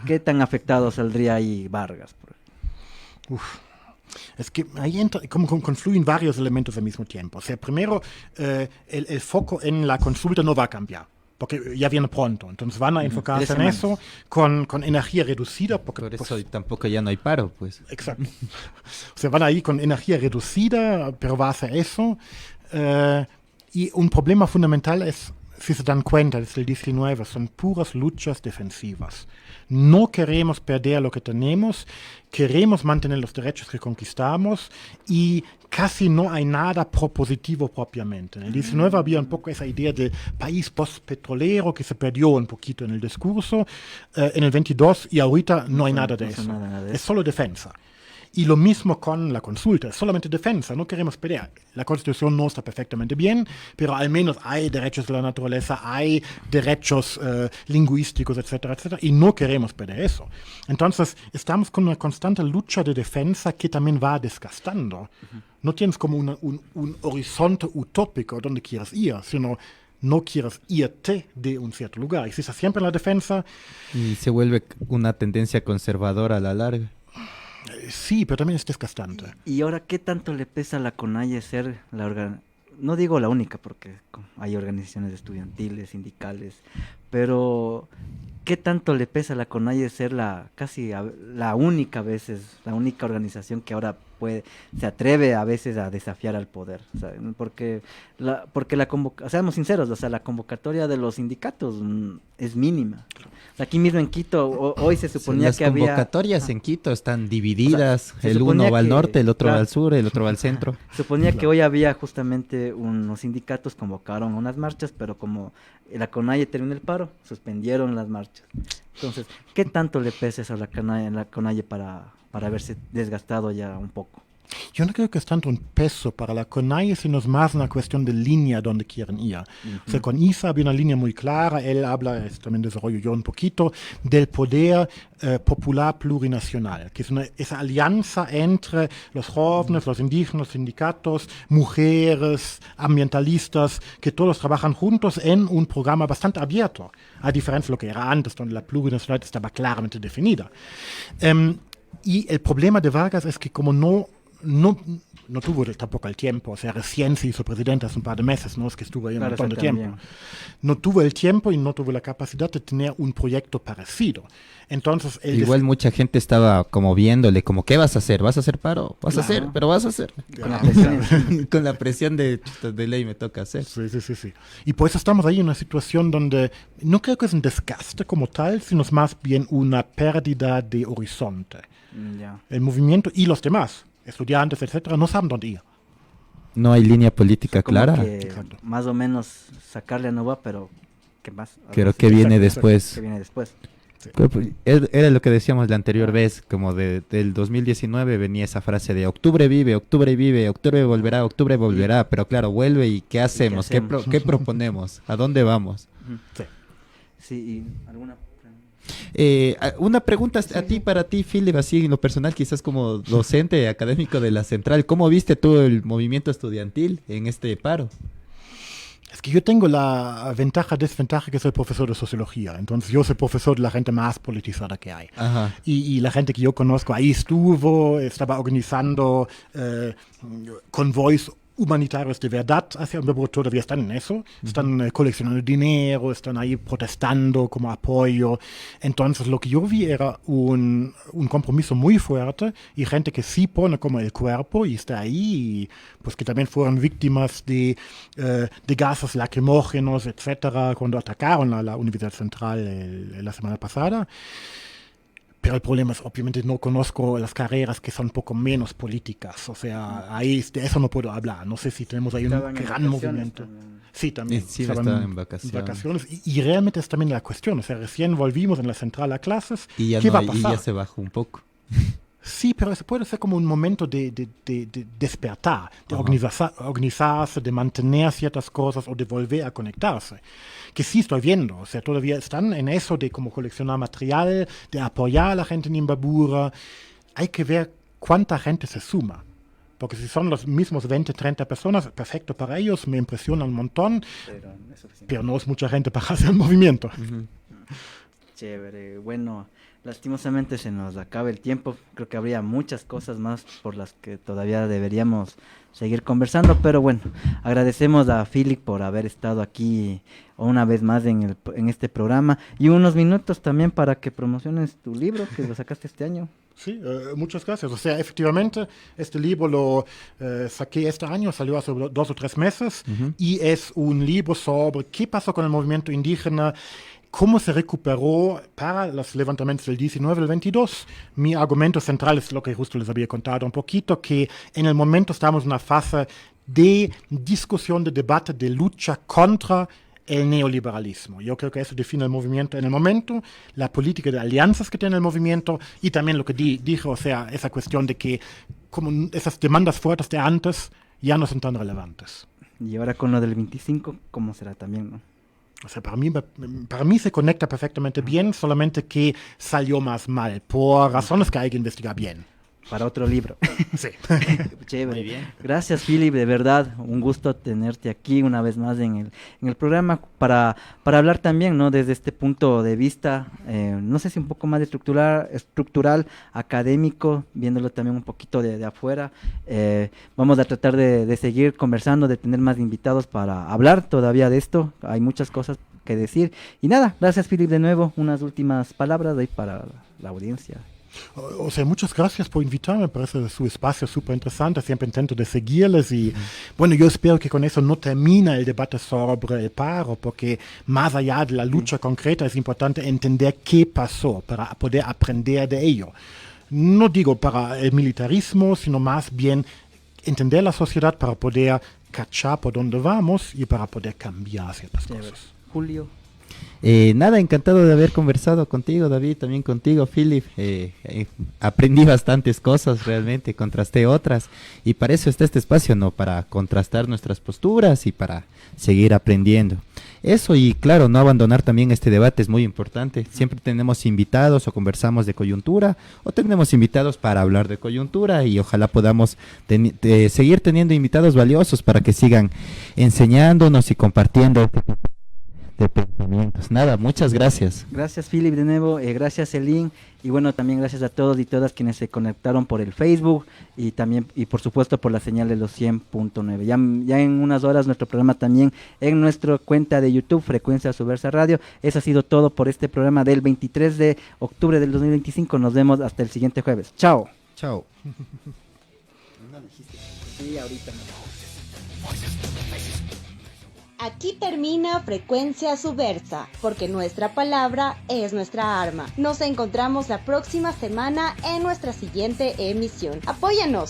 ¿qué tan afectado saldría ahí Vargas? Es que ahí como confluyen varios elementos al mismo tiempo. O sea, primero, el foco en la consulta no va a cambiar. porque ya viene pronto. Entonces van a enfocarse 3 en semanas. eso con energía reducida. Porque, Por eso pues, tampoco ya no hay paro, pues. exacto. O sea, van ahí con energía reducida, pero va a hacer eso. Y un problema fundamental es, si se dan cuenta, desde el 19, son puras luchas defensivas. No queremos perder lo que tenemos, queremos mantener los derechos que conquistamos y casi no hay nada propositivo propiamente. En el 19 había un poco esa idea de país postpetrolero que se perdió un poquito en el discurso. En el 22 y ahorita no hay nada de eso. Nada de Es solo defensa. Y lo mismo con la consulta, es solamente defensa, no queremos pelear. La Constitución no está perfectamente bien, pero al menos hay derechos de la naturaleza, hay derechos lingüísticos, etcétera, etcétera, y no queremos perder eso. Entonces, estamos con una constante lucha de defensa que también va desgastando. No tienes como un horizonte utópico donde quieras ir, sino no quieres irte de un cierto lugar. Y si estás siempre en la defensa... Y se vuelve una tendencia conservadora a la larga. Sí, pero también es desgastante. Y ahora, ¿qué tanto le pesa a la CONAIE ser no digo la única, porque hay organizaciones estudiantiles, sindicales, pero ¿qué tanto le pesa a la CONAIE ser la única la única organización que ahora se atreve a veces a desafiar al poder? O sea, porque seamos sinceros, o sea, la convocatoria de los sindicatos es mínima. O sea, aquí mismo en Quito, hoy se suponía que había... Las convocatorias en Quito están divididas, O sea, el uno va al norte, el otro va claro, al sur, el otro va al centro. Suponía que hoy había justamente unos sindicatos convocaron unas marchas, pero como la CONAIE terminó el paro, suspendieron las marchas. Entonces, ¿qué tanto le pesa eso a la CONAIE para haberse desgastado ya un poco? Yo no creo que es tanto un peso para la CONAIE, sino es más una cuestión de línea donde quieren ir. O sea, con Isa había una línea muy clara, él habla, también desarrollo yo un poquito, del poder popular plurinacional, que es esa alianza entre los jóvenes, los indígenas, los sindicatos, mujeres, ambientalistas, que todos trabajan juntos en un programa bastante abierto, a diferencia de lo que era antes, donde la plurinacionalidad estaba claramente definida. Y el problema de Vargas es que como no tuvo tampoco el tiempo, o sea, recién se hizo presidente hace un par de meses, no es que estuvo ahí un montón de tiempo. No tuvo el tiempo y no tuvo la capacidad de tener un proyecto parecido. Entonces, igual mucha gente estaba como viéndole, como, ¿qué vas a hacer? ¿Vas a hacer paro? ¿Vas a hacer? Pero vas a hacer. Con la presión. Con la presión de ley me toca hacer. Sí. Y por eso estamos ahí en una situación donde no creo que es un desgaste como tal, sino es más bien una pérdida de horizonte. El movimiento y los demás, estudiantes, etcétera, no saben dónde ir. No hay línea política clara. Más o menos sacarle a Nova, pero ¿qué más? Pero ¿qué viene después? ¿Qué viene después? Sí. Era lo que decíamos la anterior vez, como del 2019 venía esa frase de octubre vive, octubre volverá, pero claro, vuelve y ¿qué hacemos? ¿Qué proponemos? ¿A dónde vamos? Sí, ¿y alguna una pregunta para ti, Philip, así en lo personal, quizás como docente académico de la Central, ¿cómo viste tú el movimiento estudiantil en este paro? Es que yo tengo la desventaja que soy profesor de sociología, entonces yo soy profesor de la gente más politizada que hay. Ajá. Y la gente que yo conozco ahí estaba organizando convoys humanitarios de verdad, todavía están en eso, están coleccionando dinero, están ahí protestando como apoyo. Entonces lo que yo vi era un compromiso muy fuerte y gente que sí pone como el cuerpo y está ahí, y pues que también fueron víctimas de gases lacrimógenos, etcétera, cuando atacaron a la Universidad Central la semana pasada. Pero el problema es, obviamente, no conozco las carreras que son un poco menos políticas. O sea, ahí de eso no puedo hablar. No sé si tenemos ahí un gran movimiento. También. Sí, también. Sí, estaban en vacaciones. Y realmente es también la cuestión. O sea, recién volvimos en la central a clases. Y ya ¿Qué va a pasar? Y ya se bajó un poco. Sí, pero eso puede ser como un momento de despertar, de organizarse, de mantener ciertas cosas o de volver a conectarse. Que sí estoy viendo, o sea, todavía están en eso de como coleccionar material, de apoyar a la gente en Imbabura. Hay que ver cuánta gente se suma. Porque si son los mismos 20, 30 personas, perfecto para ellos, me impresiona un montón, pero no es mucha gente para hacer el movimiento. Chévere, bueno, lastimosamente se nos acaba el tiempo. Creo que habría muchas cosas más por las que todavía deberíamos seguir conversando, pero bueno, agradecemos a Philip por haber estado aquí una vez más en este programa y unos minutos también para que promociones tu libro que lo sacaste este año. Sí, muchas gracias. O sea, efectivamente, este libro lo saqué este año, salió hace 2 o 3 meses, y es un libro sobre qué pasó con el movimiento indígena, cómo se recuperó para los levantamientos del 19 y el 22. Mi argumento central es lo que justo les había contado un poquito, que en el momento estamos en una fase de discusión, de debate, de lucha contra el neoliberalismo. Yo creo que eso define el movimiento en el momento, la política de alianzas que tiene el movimiento y también lo que dijo, o sea, esa cuestión de que como esas demandas fuertes de antes ya no son tan relevantes. Y ahora con lo del 25, ¿cómo será también, no? O sea, para mí se conecta perfectamente bien, solamente que salió más mal, por razones que hay que investigar bien. Para otro libro. Sí. Chévere. Muy bien. Gracias, Philip, de verdad, un gusto tenerte aquí una vez más en el programa para hablar también, ¿no? Desde este punto de vista, no sé si un poco más estructural, académico, viéndolo también un poquito de afuera. Vamos a tratar de seguir conversando, de tener más invitados para hablar todavía de esto. Hay muchas cosas que decir. Y nada, gracias, Philip, de nuevo. Unas últimas palabras ahí para la audiencia. O sea, muchas gracias por invitarme, me parece su espacio súper interesante, siempre intento de seguirles y bueno, yo espero que con eso no termina el debate sobre el paro, porque más allá de la lucha concreta es importante entender qué pasó para poder aprender de ello. No digo para el militarismo, sino más bien entender la sociedad para poder cachar por dónde vamos y para poder cambiar ciertas cosas. Julio. Nada, encantado de haber conversado contigo, David, también contigo, Philip. Aprendí bastantes cosas realmente, contrasté otras y para eso está este espacio, ¿no? Para contrastar nuestras posturas y para seguir aprendiendo. Eso y claro, no abandonar también este debate es muy importante. Siempre tenemos invitados o conversamos de coyuntura o tenemos invitados para hablar de coyuntura y ojalá podamos seguir teniendo invitados valiosos para que sigan enseñándonos y compartiendo de pensamientos. Nada, muchas gracias. Gracias, Philip, de nuevo, gracias, Elin, y bueno, también gracias a todos y todas quienes se conectaron por el Facebook y también, y por supuesto por la señal de los 100.9. Ya en unas horas nuestro programa también en nuestra cuenta de YouTube, Frecuencia Subversa Radio. Eso ha sido todo por este programa del 23 de octubre del 2025. Nos vemos hasta el siguiente jueves. Chao. Chao. Sí, ahorita no. Aquí termina Frecuencia Subversa, porque nuestra palabra es nuestra arma. Nos encontramos la próxima semana en nuestra siguiente emisión. ¡Apóyanos!